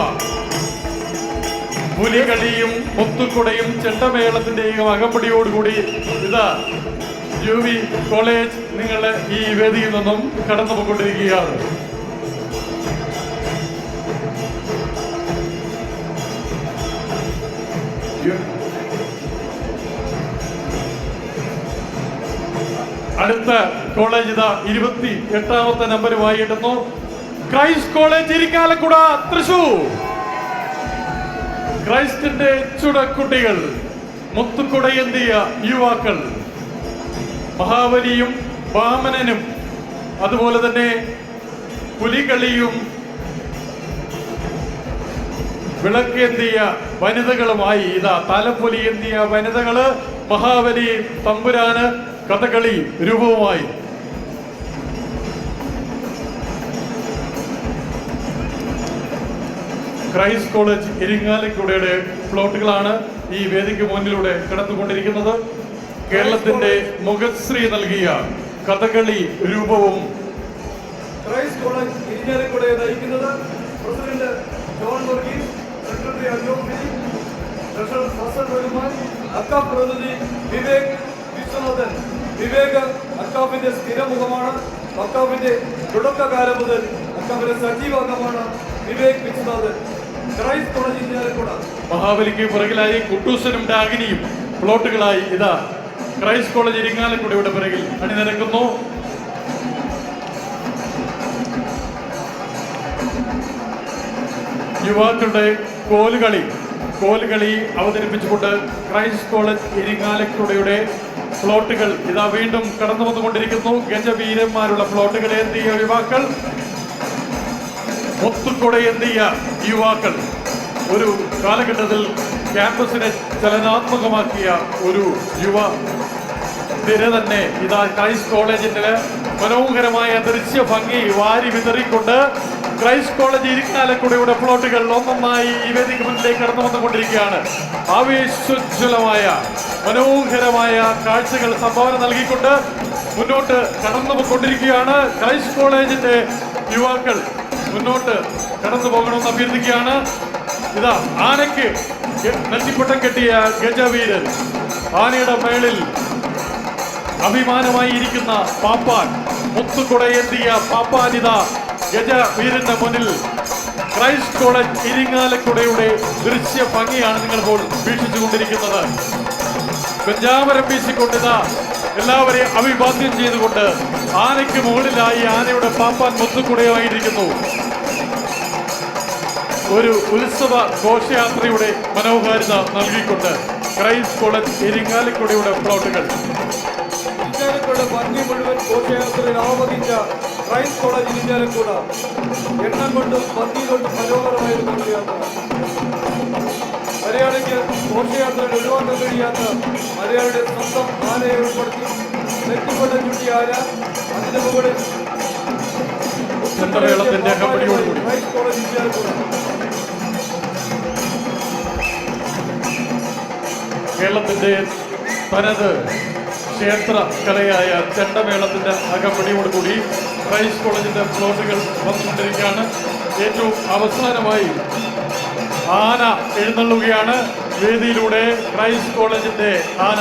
A: പുലികളിയും മുത്തുക്കുടയും ചെണ്ടമേളത്തിന്റെയും അകമ്പടിയോടുകൂടി ഇതാ UV കോളേജ് നിങ്ങൾ ഈ വേദിയിൽ നിന്നും കടന്നു പോയിക്കൊണ്ടിരിക്കുകയാണ്. അടുത്ത കോളേജ് ഇതാ 28ാമത്തെ നമ്പറുമായി ഇടുന്നു. Christ college Irinjalakuda Thrissur. ക്രൈസ്റ്റിന്റെ ചുടക്കുട്ടികൾ, മുത്തുക്കുടയേന്തിയ യുവാക്കൾ, മഹാബലിയും വാമനനും അതുപോലെ തന്നെ പുലികളിയും വിളക്കേന്തിയ വനിതകളുമായി ഇതാ താലപ്പൊലിയേന്തിയ വനിതകള് മഹാബലി തമ്പുരാന് കഥകളി രൂപവുമായി. ക്രൈസ്റ്റ് കോളേജ് ഇരിങ്ങാലക്കുടയുടെ പ്ലോട്ടുകളാണ് ഈ വേദിക്ക് മുന്നിലൂടെ കടന്നുകൊണ്ടിരിക്കുന്നത്. കേരളത്തിന്റെ മുഖശ്രീ നൽകിയ കഥകളി രൂപവും.
B: ക്രൈസ്റ്റ് കോളേജ് ഇരിങ്ങാലക്കുടയെ നയിക്കുന്നത് president John Varghese, secretary Ajok Philip, treasurer Hassan Rahman, AKCAF പ്രതിനിധി വിവേക് വിശ്വനാഥൻ. വിവേക് അക്കാഫിന്റെ സ്ഥിരമുഖമാണ്. അക്കാഫിന്റെ തുടക്കകാലം മുതൽ അക്കാഫിന്റെ സജീവ അംഗമാണ് വിവേക് വിശ്വനാഥൻ. Christ college Irinjalakuda.
A: മഹാബലിക്ക് പുറകിലായി കുട്ടൂസനും ഡാഗിനിയും പ്ലോട്ടുകളായി ഇതാ ക്രൈസ്റ്റ് കോളേജ് ഇരിങ്ങാലക്കുടയുടെ പിറകിൽ അണിനിരക്കുന്നു. യുവാക്കളുടെ കോലുകളി അവതരിപ്പിച്ചുകൊണ്ട് ക്രൈസ്റ്റ് കോളേജ് ഇരിങ്ങാലക്കുടയുടെ ഫ്ലോട്ടുകൾ ഇതാ വീണ്ടും കടന്നു വന്നുകൊണ്ടിരിക്കുന്നു. ഗജവീരന്മാരുള്ള ഫ്ലോട്ടുകൾ ഏന്തിയ യുവാക്കൾ, ഒത്തുകൊടയേന്തിയ യുവാക്കൾ, ഒരു കാലഘട്ടത്തിൽ ക്യാമ്പസിനെ ചലനാത്മകമാക്കിയ ഒരു യുവ നിര തന്നെ ഇതാ ക്രൈസ്റ്റ് കോളേജിന്റെ മനോഹരമായ ദൃശ്യ ഭംഗി വാരി വിതറിക്കൊണ്ട് ക്രൈസ്റ്റ് കോളേജ് ഇരിങ്ങാലക്കുടയുടെ പ്ലോട്ടുകൾ ഒന്നൊന്നായി ഈ വേദിക്ക് മുന്നിലേക്ക് കടന്നു വന്നുകൊണ്ടിരിക്കുകയാണ്. ആവേശോജ്വലമായ മനോഹരമായ കാഴ്ചകൾ സംഭാവന നൽകിക്കൊണ്ട് മുന്നോട്ട് കടന്നു പോയിക്കൊണ്ടിരിക്കുകയാണ്. ക്രൈസ്റ്റ് കോളേജിന്റെ യുവാക്കൾ മുന്നോട്ട് കടന്നു പോകണമെന്ന് അഭ്യർത്ഥിക്കുകയാണ്. ഇതാ ആനയ്ക്ക് നെറ്റിപ്പട്ടം കെട്ടിയ ഗജവീരൻ, ആനയുടെ മേളിൽ അഭിമാനമായി ഇരിക്കുന്ന പാപ്പാൻ, മുത്തുകൊടയേന്തിയ പാപ്പാനിത ഗജവീരന്റെ മുന്നിൽ ക്രൈസ്റ്റ് കോളേജ് ഇരിങ്ങാലക്കുടയുടെ ദൃശ്യ ഭംഗിയാണ് നിങ്ങളിപ്പോൾ വീക്ഷിച്ചുകൊണ്ടിരിക്കുന്നത്. വെഞ്ചാമരം വീശിക്കൊണ്ടിതാ എല്ലാവരെയും അഭിവാദ്യം ചെയ്തുകൊണ്ട് ആനയ്ക്ക് മുകളിലായി ആനയുടെ പാപ്പാൻ മുത്തുകുടയായിരിക്കുന്നു. ഒരു ഉത്സവ ഘോഷയാത്രയുടെ മനോഹാരിത നൽകിക്കൊണ്ട് ക്രൈസ്റ്റ് കോളേജ് ഇരിങ്ങാലക്കുടയുടെ പ്ലോട്ടുകൾ
B: ഭംഗി മുഴുവൻ ഘോഷയാത്രയിൽ ആവഹിച്ച ക്രൈസ്റ്റ് കോളേജ് ഇരിങ്ങാലക്കുട എണ്ണം കൊണ്ടും ഭംഗി കൊണ്ടും മനോഹരമായ ഒരു ഘോഷയാത്ര. മലയാളിക്ക് ഘോഷയാത്രയിൽ ഒഴിവാക്കാൻ കഴിയാത്ത മലയാളിയുടെ സ്വന്തം ആനയെ ഉൾപ്പെടുത്തി നെറ്റിപ്പട്ടം ചുട്ടിയ ആന, അതിന് മുകളിൽ ക്രൈസ്റ്റ് കോളേജ് ഇരിങ്ങാലക്കുട.
A: കേരളത്തിന്റെ തനത് ക്ഷേത്ര കലയായ ചെണ്ടമേളത്തിന്റെ അകമ്പടിയോടുകൂടി ക്രൈസ്റ്റ് കോളേജിന്റെ പ്ലോട്ടുകൾ വന്നുകൊണ്ടിരിക്കുകയാണ്. ഏറ്റവും അവസാനമായി ആന എഴുന്നള്ളുകയാണ് വേദിയിലൂടെ. ക്രൈസ്റ്റ് കോളേജിന്റെ ആന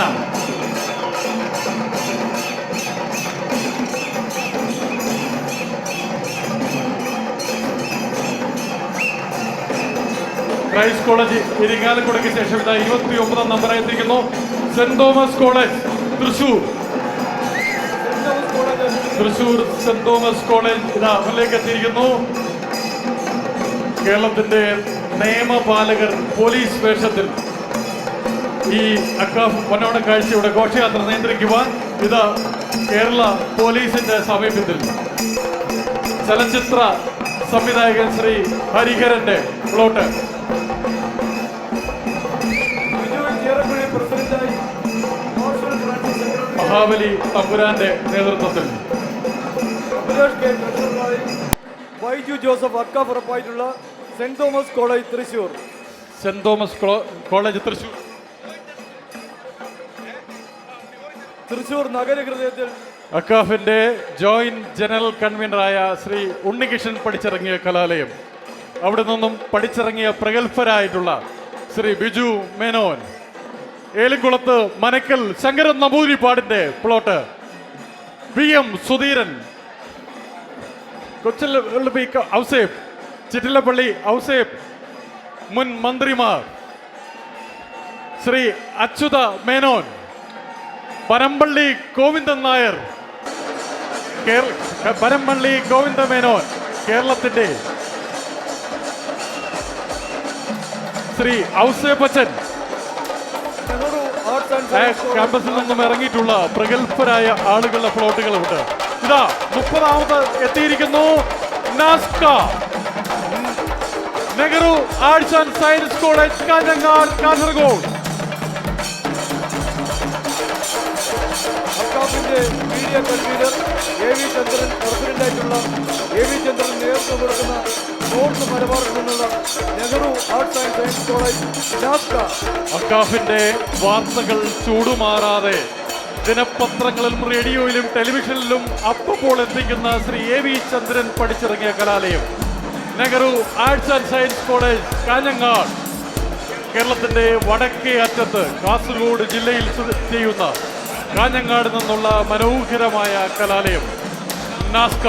A: ക്രൈസ്റ്റ് കോളേജ് ഇരിങ്ങാലക്കുടയ്ക്ക് ശേഷം ഇതാ 29 നമ്പറായി എത്തിക്കുന്നു saint Thomas college Thrissur. Saint Thomas college ഇതാ മുന്നിലേക്ക് എത്തിയിരിക്കുന്നു. കേരളത്തിന്റെ നിയമപാലകർ പോലീസ് വേഷത്തിൽ ഈ അക്കാഫ് പൊന്നോണ കാഴ്ചയുടെ ഘോഷയാത്ര നിയന്ത്രിക്കുവാൻ ഇതാ കേരള പോലീസിന്റെ സമീപത്തിൽ ചലച്ചിത്ര സംവിധായകൻ ശ്രീ ഹരിഹരന്റെ പ്ലോട്ട്. മഹാബലി തമ്പുരാന്റെ നേതൃത്വത്തിൽ
B: വൈജു ജോസഫ് അക്ക പുറപ്പായിട്ടുള്ള Saint Thomas college Thrissur.
A: Saint Thomas college
B: Thrissur നഗരഹൃദയത്തിൽ
A: അക്കാഫിന്റെ ജോയിന്റ് ജനറൽ കൺവീനറായ ശ്രീ ഉണ്ണികൃഷ്ണൻ പഠിച്ചിറങ്ങിയ കലാലയം. അവിടെ നിന്നും പഠിച്ചിറങ്ങിയ പ്രഗത്ഭരായിട്ടുള്ള ശ്രീ ബിജു മേനോൻ. ഏലിക്കുളത്ത് മനക്കൽ ശങ്കരൻ നമ്പൂതിരിപ്പാടിന്റെ പ്ലോട്ട്. VM സുധീരൻ, കൊച്ചില്ലപ്പള്ളി ഔസേപ്പ്, ചിറ്റിലപ്പള്ളി ഔസേപ്പ്, മുൻ മന്ത്രിമാർ ശ്രീ അച്യുത മേനോൻ, പരമ്പള്ളി ഗോവിന്ദൻ നായർ, പരമ്പള്ളി ഗോവിന്ദ മേനോൻ, കേരളത്തിന്റെ ശ്രീ ഔസേപ്പച്ചൻ, ക്യാമ്പസിൽ നിന്നും ഇറങ്ങിയിട്ടുള്ള പ്രഗത്ഭരായ ആളുകളുടെ പ്ലോട്ടുകളുണ്ട്. ഇതാ 30ാമത് എത്തിയിരിക്കുന്നു Naska Nehru arts and science college Kanhangad Kasaragod.
B: അക്കാഫിന്റെ മീഡിയ കൺവീനർ AV ചന്ദ്രൻ, പ്രസിഡന്റായിട്ടുള്ള AV ചന്ദ്രൻ നേതൃത്വം കൊടുക്കുന്ന നോർത്ത് മലബാറിൽ നിന്നുള്ള Nehru arts and science college Naska.
A: അക്കാഫിന്റെ വാർത്തകൾ ചൂടുമാറാതെ ദിനപത്രങ്ങളിലും റേഡിയോയിലും ടെലിവിഷനിലും അപ്പോൾ എത്തിക്കുന്ന ശ്രീ AV ചന്ദ്രൻ പഠിച്ചിറങ്ങിയ കലാലയം Nehru arts and science college Kanhangad. കേരളത്തിന്റെ വടക്കേ അറ്റത്ത് കാസർഗോഡ് ജില്ലയിൽ സ്ഥിതി ചെയ്യുന്ന കാഞ്ഞങ്ങാട് നിന്നുള്ള മനോഹരമായ കലാലയം നാസ്ക.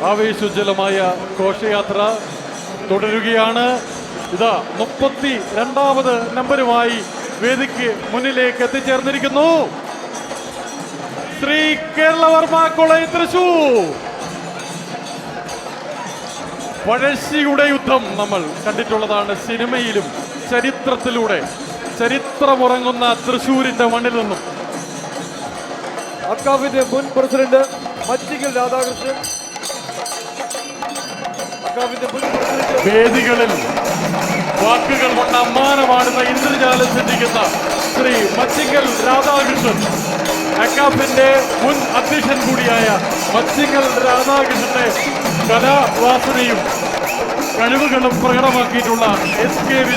A: ആവേശോജ്വലമായ ഘോഷയാത്ര തുടരുകയാണ്. ഇതാ 32ാമത് നമ്പരുമായി വേദിക്ക് മുന്നിലേക്ക് എത്തിച്ചേർന്നിരിക്കുന്നു. ശ്രീ കേരളവർമ്മ കോളേജ് തൃശൂർ. പഴശ്ശിയുടെ യുദ്ധം നമ്മൾ കണ്ടിട്ടുള്ളതാണ് സിനിമയിലും ചരിത്രത്തിലൂടെ. ചരിത്രമുറങ്ങുന്ന തൃശൂരിന്റെ മണ്ണിൽ നിന്നും
B: അക്കാഫിന്റെ മുൻ പ്രസിഡന്റ് മച്ചിക്കൽ രാധാകൃഷ്ണൻ,
A: വേദികളിൽ വാക്കുകൾ കൊണ്ട് അമ്മാനമാടുന്ന ഇന്ദ്രജാലം സൃഷ്ടിക്കുന്ന ശ്രീ മച്ചിക്കൽ രാധാകൃഷ്ണൻ, അക്കാഫിന്റെ മുൻ അധ്യക്ഷൻ കൂടിയായ മച്ചിക്കൽ രാധാകൃഷ്ണന്റെ കലാവാസനയും കഴിവുകളും പ്രകടമാക്കിയിട്ടുള്ള SKV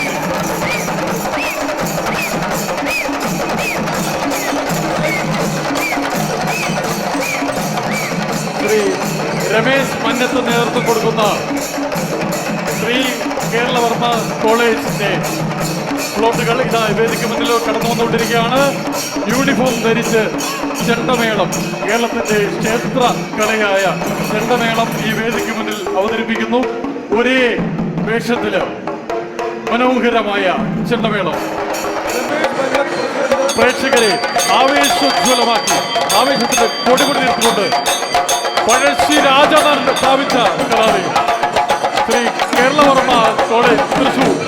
A: ശ്രീ രമേശ് മന്നത്ത് നേതൃത്വം കൊടുക്കുന്ന ശ്രീ കേരളവർമ്മ കോളേജിന്റെ ഫ്ലോട്ടുകൾ ഇതാ വേദിക്ക് മുന്നിൽ കടന്നു വന്നുകൊണ്ടിരിക്കുകയാണ്. യൂണിഫോം ധരിച്ച് ചെണ്ടമേളം, കേരളത്തിന്റെ ക്ഷേത്ര കലയായ ചെണ്ടമേളം ഈ വേദിക്ക് മുന്നിൽ അവതരിപ്പിക്കുന്നു. ഒരേ വേഷത്തില് മനോഹരമായ ചെണ്ടമേളം പ്രേക്ഷകരെ ആവേശോജ്വലമാക്കി ആവേശത്തിന്റെ കൊടിമുടി നിർത്തിക്കൊണ്ട് പഴശ്ശി രാജാന്ന് സ്ഥാപിച്ച കലാലയം ശ്രീ കേരളവർമ്മ കോളേജ് തൃശൂർ.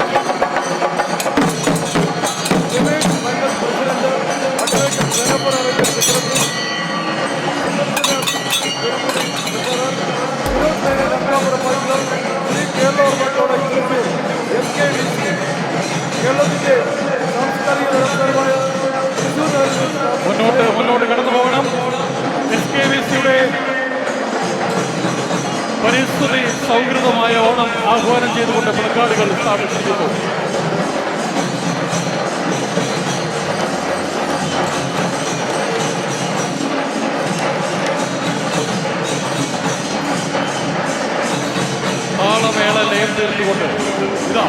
A: മുന്നോട്ട് കടന്നു പോകണം. SKVCയുടെ പരിസ്ഥിതി സൗഹൃദമായ ഓണം ആഹ്വാനം ചെയ്തുകൊണ്ട് പ്ലക്കാർഡുകൾ സ്ഥാപിച്ചിരിക്കുന്നു. താളമേള ലയം തീർത്തുകൊണ്ട് ഇതാ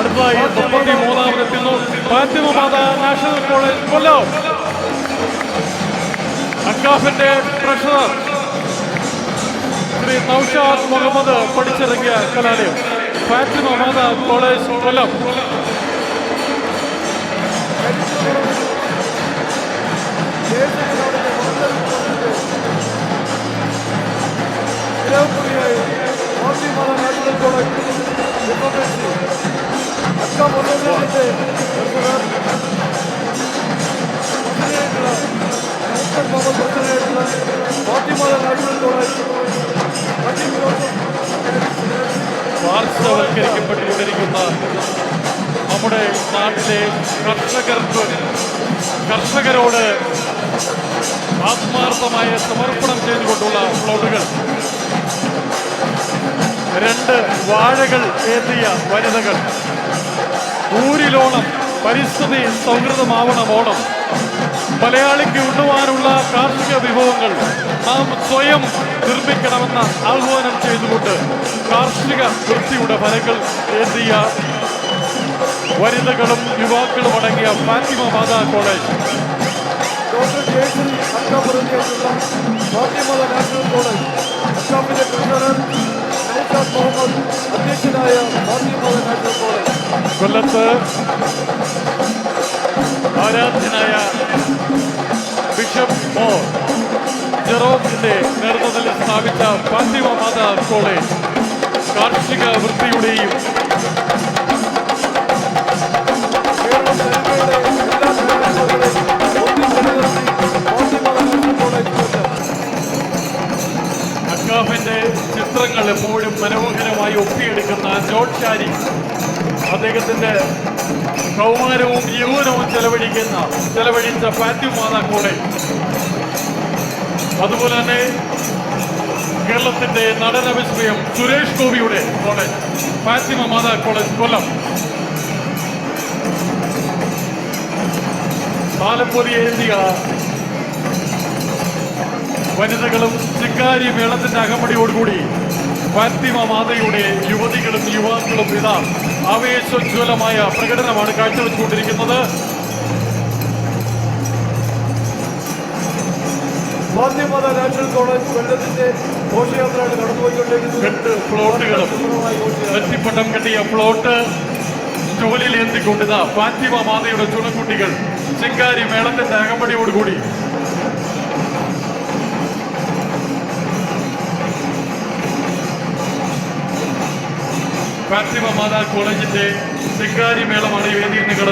A: അടുത്തതായി 33-ാമതെത്തുന്നു ഫാത്തിമ മാത നാഷണൽ കോളേജ് കൊല്ലം. അക്കാഫിന്റെ ട്രഷറർ ശ്രീ നൗഷാദ് മുഹമ്മദ് പഠിച്ചിറങ്ങിയ കലാലയം ഫാത്തിമ മാത കോളേജ് കൊല്ലം. പാർശ്വവൽക്കരിക്കപ്പെട്ടുകൊണ്ടിരിക്കുന്ന നമ്മുടെ നാട്ടിലെ കർഷകരോട് ആത്മാർത്ഥമായ സമർപ്പണം ചെയ്തുകൊണ്ടുള്ള ഫ്ലോട്ടുകൾ, 2 വാഴകൾ ഏന്തിയ വനിതകൾ, ഊരിലോണം പരിസ്ഥിതി സൗഹൃദമാവണം ഓണം, മലയാളിക്ക് ഉണ്ണുവാനുള്ള കാർഷിക വിഭവങ്ങൾ നാം സ്വയം നിർമ്മിക്കണമെന്ന ആഹ്വാനം ചെയ്തുകൊണ്ട് കാർഷിക വൃത്തിയുടെ ഫലങ്ങൾ ഏന്തിയ വനിതകളും യുവാക്കളും അടങ്ങിയ Fathima Matha college.
B: Doctor Jayasree AKCAF Fathima national college അക്കാഫിന്റെ ട്രഷറർ നൗഷാദ് മുഹമ്മദ് അധ്യക്ഷനായ ഫാത്തിമ നാഷണൽ കോളേജ്.
A: കൊല്ലത്ത് ആരാധ്യനായ ബിഷപ്പ് മോർ ജെറോമിന്റെ നേതൃത്വത്തിൽ സ്ഥാപിച്ച ഫാത്തിമ മാതാ കോളേജ് കാർഷിക വൃത്തിയുടെയും അക്കാഫിന്റെ ചിത്രങ്ങൾ എപ്പോഴും മനോഹരമായി ഒപ്പിയെടുക്കുന്ന ജോൺ ഷാരി, അദ്ദേഹത്തിന്റെ കൗമാരവും യൗവനവും ചെലവഴിച്ച ഫാത്തിമ മാതാ കോളേജ്. അതുപോലെ തന്നെ കേരളത്തിന്റെ നടന വിസ്മയം സുരേഷ് ഗോപിയുടെ കോളേജ് ഫാത്തിമ മാതാ കോളേജ് കൊല്ലം. താലപ്പൊലി ഏന്തിയ വനിതകളും ചിക്കാരി മേളത്തിന്റെ അകമ്പടിയോടുകൂടി ഫാത്തിമ മാതയുടെ യുവതികളും യുവാക്കളും ഇതാ ആവേശോജ്വലമായ പ്രകടനമാണ് കാഴ്ചവെച്ചുകൊണ്ടിരിക്കുന്നത്.
B: ഫാത്തിമ നാഷണൽ കോളേജ് കൊല്ലത്തിന്റെ ഘോഷയാത്രയാണ് കടന്നുപോയിക്കൊണ്ടിരിക്കുന്നത്.
A: 8 ഫ്ലോട്ടുകളും നെറ്റിപ്പട്ടം കെട്ടിയ ഫ്ലോട്ട് ജോലിയിലേന്തിക്കൊണ്ടിതാ ഫാത്തിമ മാതയുടെ ചുണക്കുട്ടികൾ ചിങ്കാരി മേളത്തിന്റെ അകമ്പടിയോടുകൂടി ഫാത്തിമ മാതാ കോളേജിന്റെ ചിങ്കാരി മേളമാണ് ഈ വേദിയിൽ നിങ്ങൾ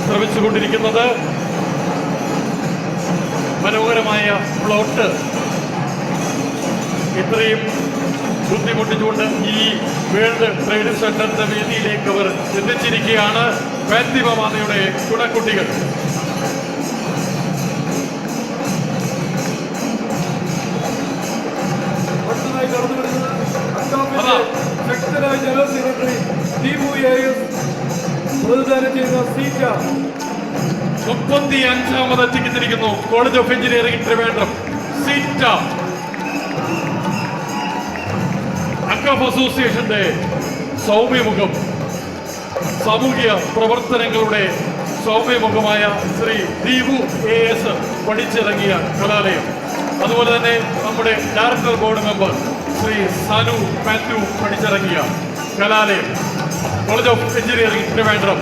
A: ശ്രമിച്ചുകൊണ്ടിരിക്കുന്നത്. മനോഹരമായ പ്ലോട്ട് ഇത്രയും ബുദ്ധിമുട്ടിച്ചുകൊണ്ട് ഈ വേൾഡ് ട്രേഡ് സെന്ററിന്റെ വേദിയിലേക്ക് അവർ എത്തിച്ചിരിക്കുകയാണ്. ഫാത്തിമ മാതയുടെ ചുണക്കുട്ടികൾ
B: അടുത്തതായി കടന്നുവരുന്നത് ശക്തരായ ജനറൽ സെക്രട്ടറി ദീപു AS പ്രതിദാനം ചെയ്യുന്ന സീറ്റ
A: 35ാമത് എത്തിച്ചിരിക്കുന്നു. College of engineering Trivandrum CETA AKCAF അസോസിയേഷന്റെ സൗമ്യമുഖം, സാമൂഹ്യ പ്രവർത്തനങ്ങളുടെ സൗമ്യമുഖമായ ശ്രീ ദീപു AS പഠിച്ചിറങ്ങിയ കലാലയം. അതുപോലെ തന്നെ നമ്മുടെ director board member Sree Sanu Mathew പഠിച്ചിറങ്ങിയ കലാലയം. കോളേജ് ഓഫ് എഞ്ചിനീയറിംഗ് ട്രിവാൻഡ്രം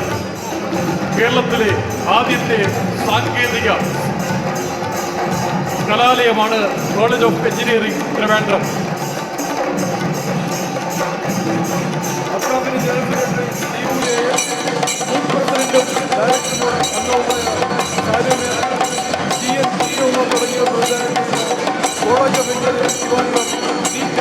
A: കേരളത്തിലെ ആദ്യത്തെ സാങ്കേതിക കലാലയമാണ് college of engineering Trivandrum.
B: Academy general secretary Deepu AS മുൻ പ്രസിഡന്റും ഡയറക്ടർ ബോർഡ് അംഗവുമായ TN ശിവകുമാർ തുടങ്ങിയവർ പ്രതിദാനം ചെയ്യുന്ന college of engineering Trivandrum CETA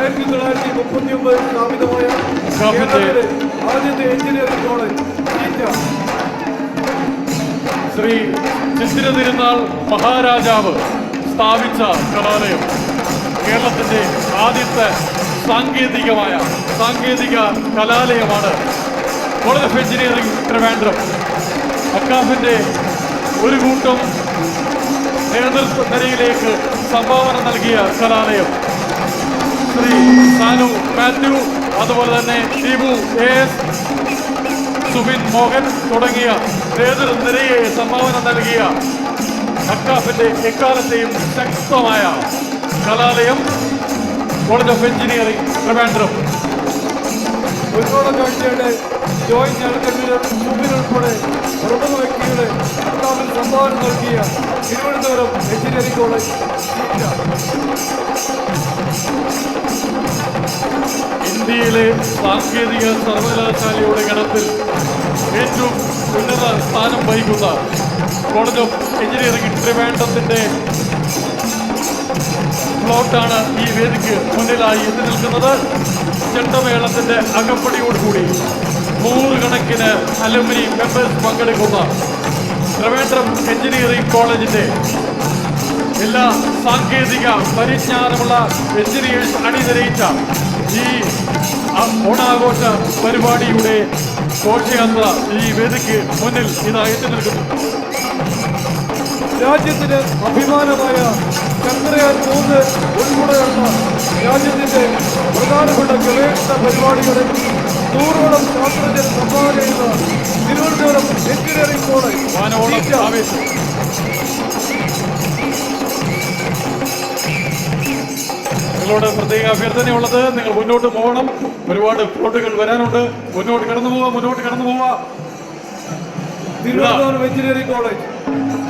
B: 1939 സ്ഥാപിതമായ കേരളത്തിലെ ആദ്യത്തെ എഞ്ചിനീയറിംഗ് കോളേജ് സീറ്റ
A: ശ്രീ ചിത്തിര തിരുനാൾ മഹാരാജാവ് സ്ഥാപിച്ച കലാലയം. കേരളത്തിന്റെ ആദ്യത്തെ സാങ്കേതിക കലാലയമാണ് കോളേജ് ഓഫ് എഞ്ചിനീയറിംഗ് ട്രിവാൻഡ്രം. അക്കാഫിന്റെ ഒരു കൂട്ടം നേതൃത്വ നിരയിലേക്ക് സംഭാവന നൽകിയ കലാലയം. ശ്രീ സാനു മാത്യു, അതുപോലെ തന്നെ ദീപു AS, സുബിൻ മോഹൻ തുടങ്ങിയ നേതൃനിരയെ സംഭാവന നൽകിയ അക്കാഫിന്റെ എക്കാലത്തെയും ശക്തമായ കലാലയം കോളേജ് ഓഫ് എഞ്ചിനീയറിംഗ് ട്രിവാൻഡ്രം.
B: ഉദ്ഘാടന കാഴ്ചയുടെ ജോയിന്റ് ജനറൽ കൺവീനർ സുബിൻ ഉൾപ്പെടെ പ്രമുഖ വ്യക്തികളെ അക്കാഫിൽ സംഭാവന നൽകിയ തിരുവനന്തപുരം എഞ്ചിനീയറിംഗ് കോളേജ് സീറ്റ
A: ഇന്ത്യയിലെ സാങ്കേതിക സർവകലാശാലയുടെ ഗണത്തിൽ ഏറ്റവും ഉന്നത സ്ഥാനം വഹിക്കുന്ന കോളേജ് ഓഫ് എഞ്ചിനീയറിംഗ് ട്രിവാൻഡ്രത്തിന്റെ പ്ലോട്ടാണ് ഈ വേദിക്ക് മുന്നിലായി എത്തി നിൽക്കുന്നത്. ചെണ്ടമേളത്തിന്റെ അകമ്പടിയോടുകൂടി 100 കണക്കിന് അലുമിനി മെമ്പേഴ്സ് പങ്കെടുക്കുന്ന ട്രിവാൻഡ്രം എഞ്ചിനീയറിംഗ് കോളേജിന്റെ എല്ലാ സാങ്കേതിക പരിജ്ഞാനമുള്ള എഞ്ചിനീയേഴ്സ് അണിനിരയിച്ച ഈ ഓണാഘോഷ പരിപാടിയുടെ ഘോഷയാത്ര ഈ വേദിക്ക് മുന്നിൽ ഇതാ എത്തി നിൽക്കുന്നു.
B: രാജ്യത്തിന് അഭിമാനമായ ചന്ദ്രയാൻ 3 ഉൾപ്പെടെയുള്ള രാജ്യത്തിന്റെ പ്രധാനപ്പെട്ട ഗവേഷണ പരിപാടികളിൽ 100ഓളം ശാസ്ത്രജ്ഞർ സംഭാവന ചെയ്യുന്ന തിരുവനന്തപുരം എഞ്ചിനീയറിംഗ് കോളേജ്
A: ആവേശം. നിങ്ങളോട് പ്രത്യേക അഭ്യർത്ഥനയുള്ളത്, നിങ്ങൾ മുന്നോട്ട് പോകണം. ഒരുപാട് പ്ലോട്ടുകൾ വരാനുണ്ട്. മുന്നോട്ട് കടന്നു പോവുക.
B: തിരുവനന്തപുരം എഞ്ചിനീയറിംഗ് കോളേജ്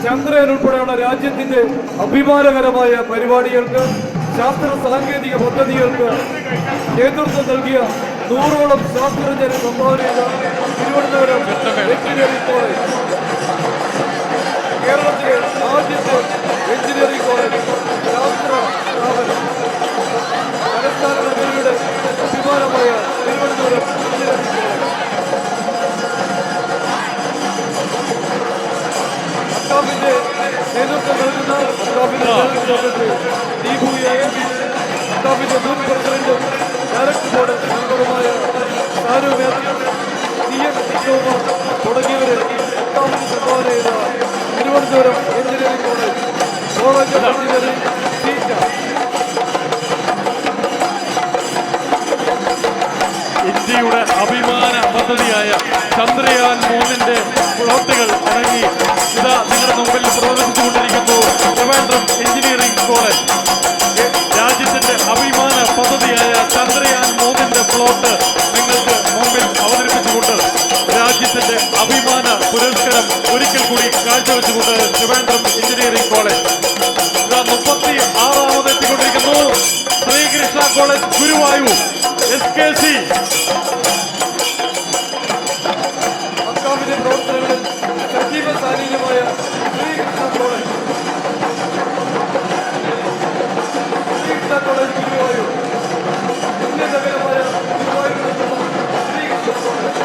B: ചന്ദ്രയാൻ ഉൾപ്പെടെയുള്ള രാജ്യത്തിന്റെ അഭിമാനകരമായ പരിപാടികൾക്ക്, ശാസ്ത്ര സാങ്കേതിക പദ്ധതികൾക്ക് നേതൃത്വം നൽകിയ 100ഓളം ശാസ്ത്രജ്ഞരെ സംഭാവന ചെയ്ത തിരുവനന്തപുരം എഞ്ചിനീയറിംഗ് കോളേജ് കേരളത്തിലെ ആദ്യത്തെ എഞ്ചിനീയറിംഗ് കോളേജ് ശാസ്ത്ര സ്ഥാപനം. തലസ്ഥാന നഗരിയുടെ അഭിമാനമായ തിരുവനന്തപുരം എഞ്ചിനീയറിംഗ് കോളേജ് അക്കാഫിന്റെ നേതൃത്വം നൽകുന്ന അക്കാഫിന്റെ ജനറൽ സെക്രട്ടറി ദീപു AS, അക്കാഫിന്റെ മുൻ പ്രസിഡന്റും ഡയറക്ടർ ബോർഡ് മെമ്പറുമായ സാനു മാത്യു, TN ശിവകുമാർ തുടങ്ങിയവരെ അക്കാഫിന് സംഭാവന ചെയ്ത Thiruvananthapuram engineering college of engineering CETA
A: കാഴ്ചവെച്ചുകൊണ്ട് ട്രിവാൻഡ്രം എഞ്ചിനീയറിംഗ് കോളേജ് 36ാമത് എത്തിക്കൊണ്ടിരിക്കുന്നു. ശ്രീകൃഷ്ണ കോളേജ് ഗുരുവായൂർ SKC
B: അക്കാമിന്റെ പ്രവർത്തനങ്ങളിൽ സജീവ സാന്നിധ്യമായ ശ്രീകൃഷ്ണ കോളേജ് ഗുരുവായൂർ ഉന്നതകരമായ ഗുരുവായൂർ ശ്രീകൃഷ്ണ കോളേജ്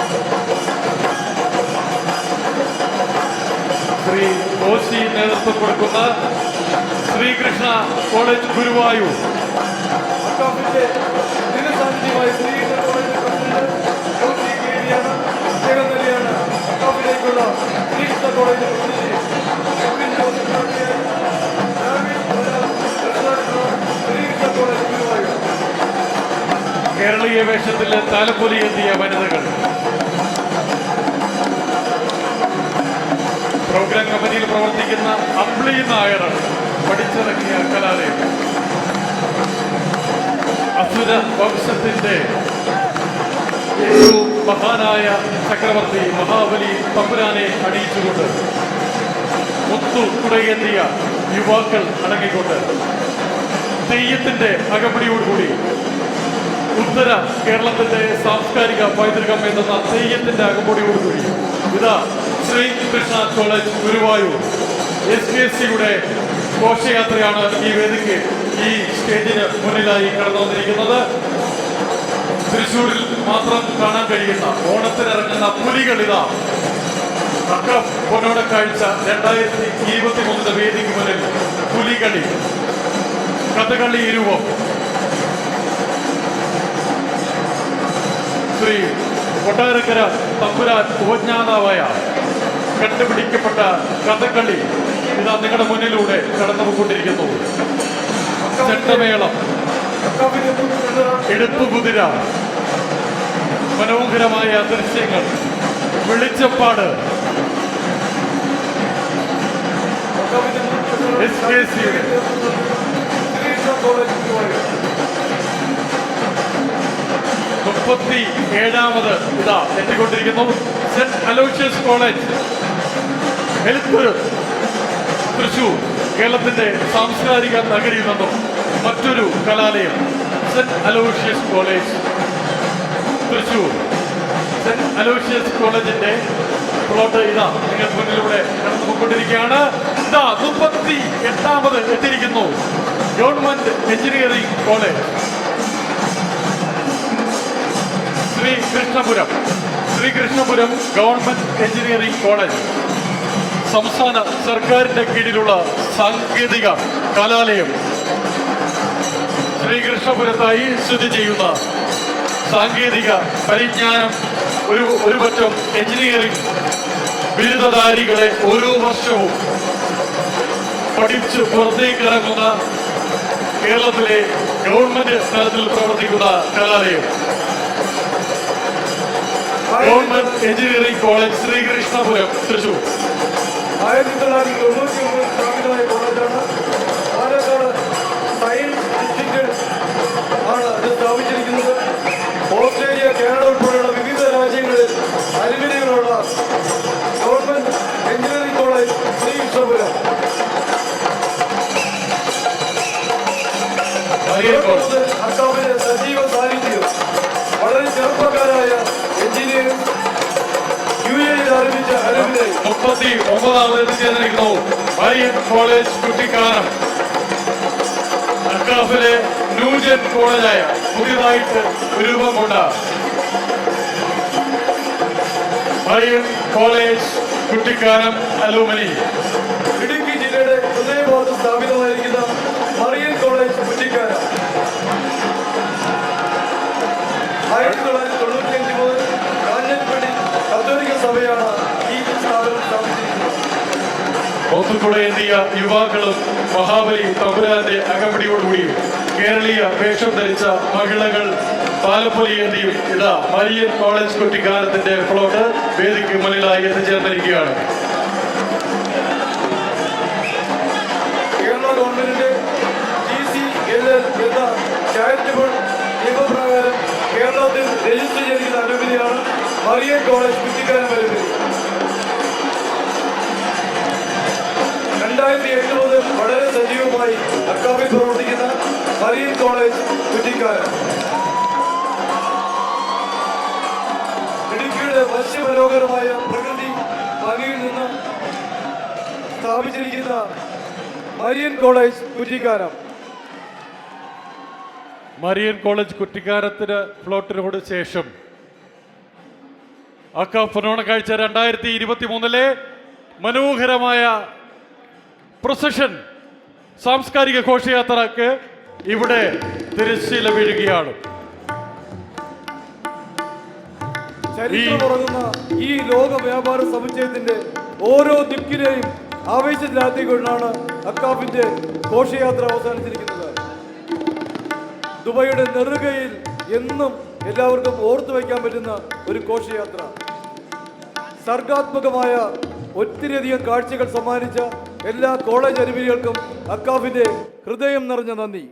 A: ശ്രീ ഓശി നേതൃത്വം കൊടുക്കുന്ന ശ്രീകൃഷ്ണ കോളേജ് ഗുരുവായൂർ
B: അക്കാമിന്റെ ദിനസാന്നിധ്യമായ ശ്രീകൃഷ്ണ കോളേജ് പ്രസിഡന്റ് ഓശി കേരിയാണ്. അദ്ദേഹം തന്നെയാണ് അക്കാമിലേക്കുള്ള ശ്രീകൃഷ്ണ കോളേജ് പ്രതിനിധി. ശ്രീകൃഷ്ണ കോളേജ് ഗുരുവായൂർ
A: കേരളീയ വേഷത്തിൽ താലപ്പൊലി എത്തിയ വനിതകൾ. പ്രോഗ്രാം കമ്മിറ്റിയിൽ പ്രവർത്തിക്കുന്ന അമ്പിളി നായർ പഠിച്ചിറങ്ങിയ കലാലയം. അസുര വംശത്തിന്റെ ഏറ്റവും മഹാനായ ചക്രവർത്തി മഹാബലി തമ്പുരാനെ അണിയിച്ചുകൊണ്ട് മുത്തു കുടയേന്തിയ യുവാക്കൾ അടങ്ങിക്കൊണ്ട് തെയ്യത്തിന്റെ അകമ്പടിയോടുകൂടി ഉത്തര കേരളത്തിന്റെ സാംസ്കാരിക പൈതൃകം എന്ന തെയ്യത്തിന്റെ അകമ്പടിയോടുകൂടി ഇതാ ശ്രീകൃഷ്ണ കോളേജ് ഗുരുവായൂർ SKCയുടെ ഘോഷയാത്രയാണ് ഈ വേദിക്ക് ഈ സ്റ്റേജിന് മുന്നിലായി കടന്നു വന്നിരിക്കുന്നത്. തൃശ്ശൂരിൽ മാത്രം കാണാൻ കഴിയുന്ന ഓണത്തിനിറങ്ങുന്ന പുലികൾ ഇതാ പൊന്നോണ കാഴ്ച 2023 വേദിക്ക് മുന്നിൽ പുലികളി, കഥകളി രൂപം. ശ്രീ കൊട്ടാരക്കര തമ്പുരാൻ ഉപജ്ഞാതാവായ കണ്ടുപിടിക്കപ്പെട്ട കഥകളി ഇതാ നിങ്ങളുടെ മുന്നിലൂടെ കടന്നുപോയിക്കൊണ്ടിരിക്കുന്നു. ചെണ്ടമേളം, എടുപ്പുകുതിര, മനോഹരമായ ദൃശ്യങ്ങൾ, വെളിച്ചപ്പാട്. SKCയുടെ 37ാമത് ഇതാ എത്തിക്കൊണ്ടിരിക്കുന്നു. Saint Aloysius college Ezhuthur Thrissur, കേരളത്തിന്റെ സാംസ്കാരിക നഗരിയിൽ നിന്നും മറ്റൊരു കലാലയം Saint Aloysius college Thrissur. Saint Aloysius കോളേജിന്റെ പ്ലോട്ട് ഇതാ നിങ്ങൾ മുന്നിലൂടെ കടന്നുപോയിക്കൊണ്ടിരിക്കുകയാണ്. ഇതാ 38ാമത് എത്തിയിരിക്കുന്നു government engineering college Sreekrishnapuram government engineering college സംസ്ഥാന സർക്കാരിന്റെ കീഴിലുള്ള സാങ്കേതിക കലാലയം. ശ്രീകൃഷ്ണപുരത്തായി സ്ഥിതി ചെയ്യുന്ന സാങ്കേതിക പരിജ്ഞാനം ഒരു പറ്റം എഞ്ചിനീയറിംഗ് ബിരുദധാരികളെ ഓരോ വർഷവും പഠിച്ച് പുറത്തേക്ക് ഇറങ്ങുന്ന കേരളത്തിലെ ഗവൺമെന്റ് തലത്തിൽ പ്രവർത്തിക്കുന്ന കലാലയം government engineering college Sreekrishnapuram Thrissur.
B: 1999 സ്ഥാപിതമായ കോളേജാണ്. പാലക്കാട് സയൻസ് ഡിസ്ട്രിക്റ്റിൽ ആണ് ഇത് സ്ഥാപിച്ചിരിക്കുന്നത്. ഓസ്ട്രേലിയ, കാനഡ ഉൾപ്പെടെയുള്ള വിവിധ രാജ്യങ്ങളിൽ അനുമതികളുള്ള ഗവൺമെന്റ് എഞ്ചിനീയറിംഗ് കോളേജ് ശ്രീകൃഷ്ണപുരം. അക്കാമിന്റെ സജീവ സാന്നിധ്യം വളരെ ചെറുപ്പക്കാരായ എഞ്ചിനീയറിംഗ് UAE ആരംഭിച്ച അരവിന്ദ്
A: 39ാമത് എത്തിച്ചേർന്നിരിക്കുന്നു മരിയൻ കോളേജ് കുട്ടിക്കാനം. അക്കാഫിലെ ന്യൂജൻ കോളേജായ പുതിയതായിട്ട് രൂപം കൊണ്ട Marian college Kuttikkanam alumni.
B: Idukki ജില്ലയുടെ ഹൃദയഭാഗത്ത് സ്ഥാപിതമായിരിക്കുന്ന മറിയൻ കോളേജ് കുട്ടിക്കാനം 1995 മുതൽ കാഞ്ഞിരപ്പള്ളി കത്തോലിക്ക സഭയാണ് ഈ സ്ഥാപനം സ്ഥാപിച്ചിരിക്കുന്നത്.
A: ഒത്തുകുടയേന്തിയ യുവാക്കളും മഹാബലി തമ്പുരാന്റെ അകമ്പടിയോടുകൂടി കേരളീയ വേഷം ധരിച്ച മഹിളകൾ താലപ്പൊലിയേന്തിയും ഇതാ മരിയൻ കോളേജ് കുട്ടിക്കാനത്തിന്റെ പ്ലോട്ട് വേദിക്ക് മുന്നിലായി എത്തിച്ചേർന്നിരിക്കുകയാണ്.
B: കേരള ഗവൺമെന്റിന്റെ TCLL എന്ന ചാരിറ്റബിൾ നിയമപ്രകാരം കേരളത്തിൽ രജിസ്റ്റർ ചെയ്തിരിക്കുന്ന അനുമതിയാണ് മറിയൻ കോളേജ് കുട്ടിക്കാനം അനുമതി. 2007 മുതൽ വളരെ സജീവമായി അക്കാമിൽ പ്രവർത്തിക്കുന്ന മരിയൻ കോളേജ് കുറ്റിക്കാനം. ഇടുക്കിയുടെ വശ്യമനോഹരമായ പ്രകൃതി ഭംഗിയിൽ നിന്ന് സ്ഥാപിച്ചിരിക്കുന്ന Marian college Kuttikkanam.
A: Marian college കുറ്റിക്കാനത്തിന് ഫ്ലോട്ടിനോട് ശേഷം അക്കാഫനോണ കാഴ്ച 2023 മനോഹരമായ പ്രൊസഷൻ സാംസ്കാരിക ഘോഷയാത്രക്ക് ഇവിടെ തിരശ്ശീല വീഴുകയാണ്.
B: ചരിത്രമുറങ്ങുന്ന ഈ ലോക വ്യാപാര സമുച്ചയത്തിന്റെ ഓരോ ദിക്കിലെയും ആവേശത്തിലാക്കിക്കൊണ്ടാണ് അക്കാഫിന്റെ ഘോഷയാത്ര അവസാനിച്ചിരിക്കുന്നത്. ദുബൈയുടെ നെറുകയിൽ എന്നും എല്ലാവർക്കും ഓർത്തു വയ്ക്കാൻ പറ്റുന്ന ഒരു ഘോഷയാത്ര. സർഗാത്മകമായ ഒത്തിരിയധികം കാഴ്ചകൾ സമ്മാനിച്ച എല്ലാ കോളേജ് അനുഭവികൾക്കും അക്കാഫിന്റെ ഹൃദയം നിറഞ്ഞ നന്ദി.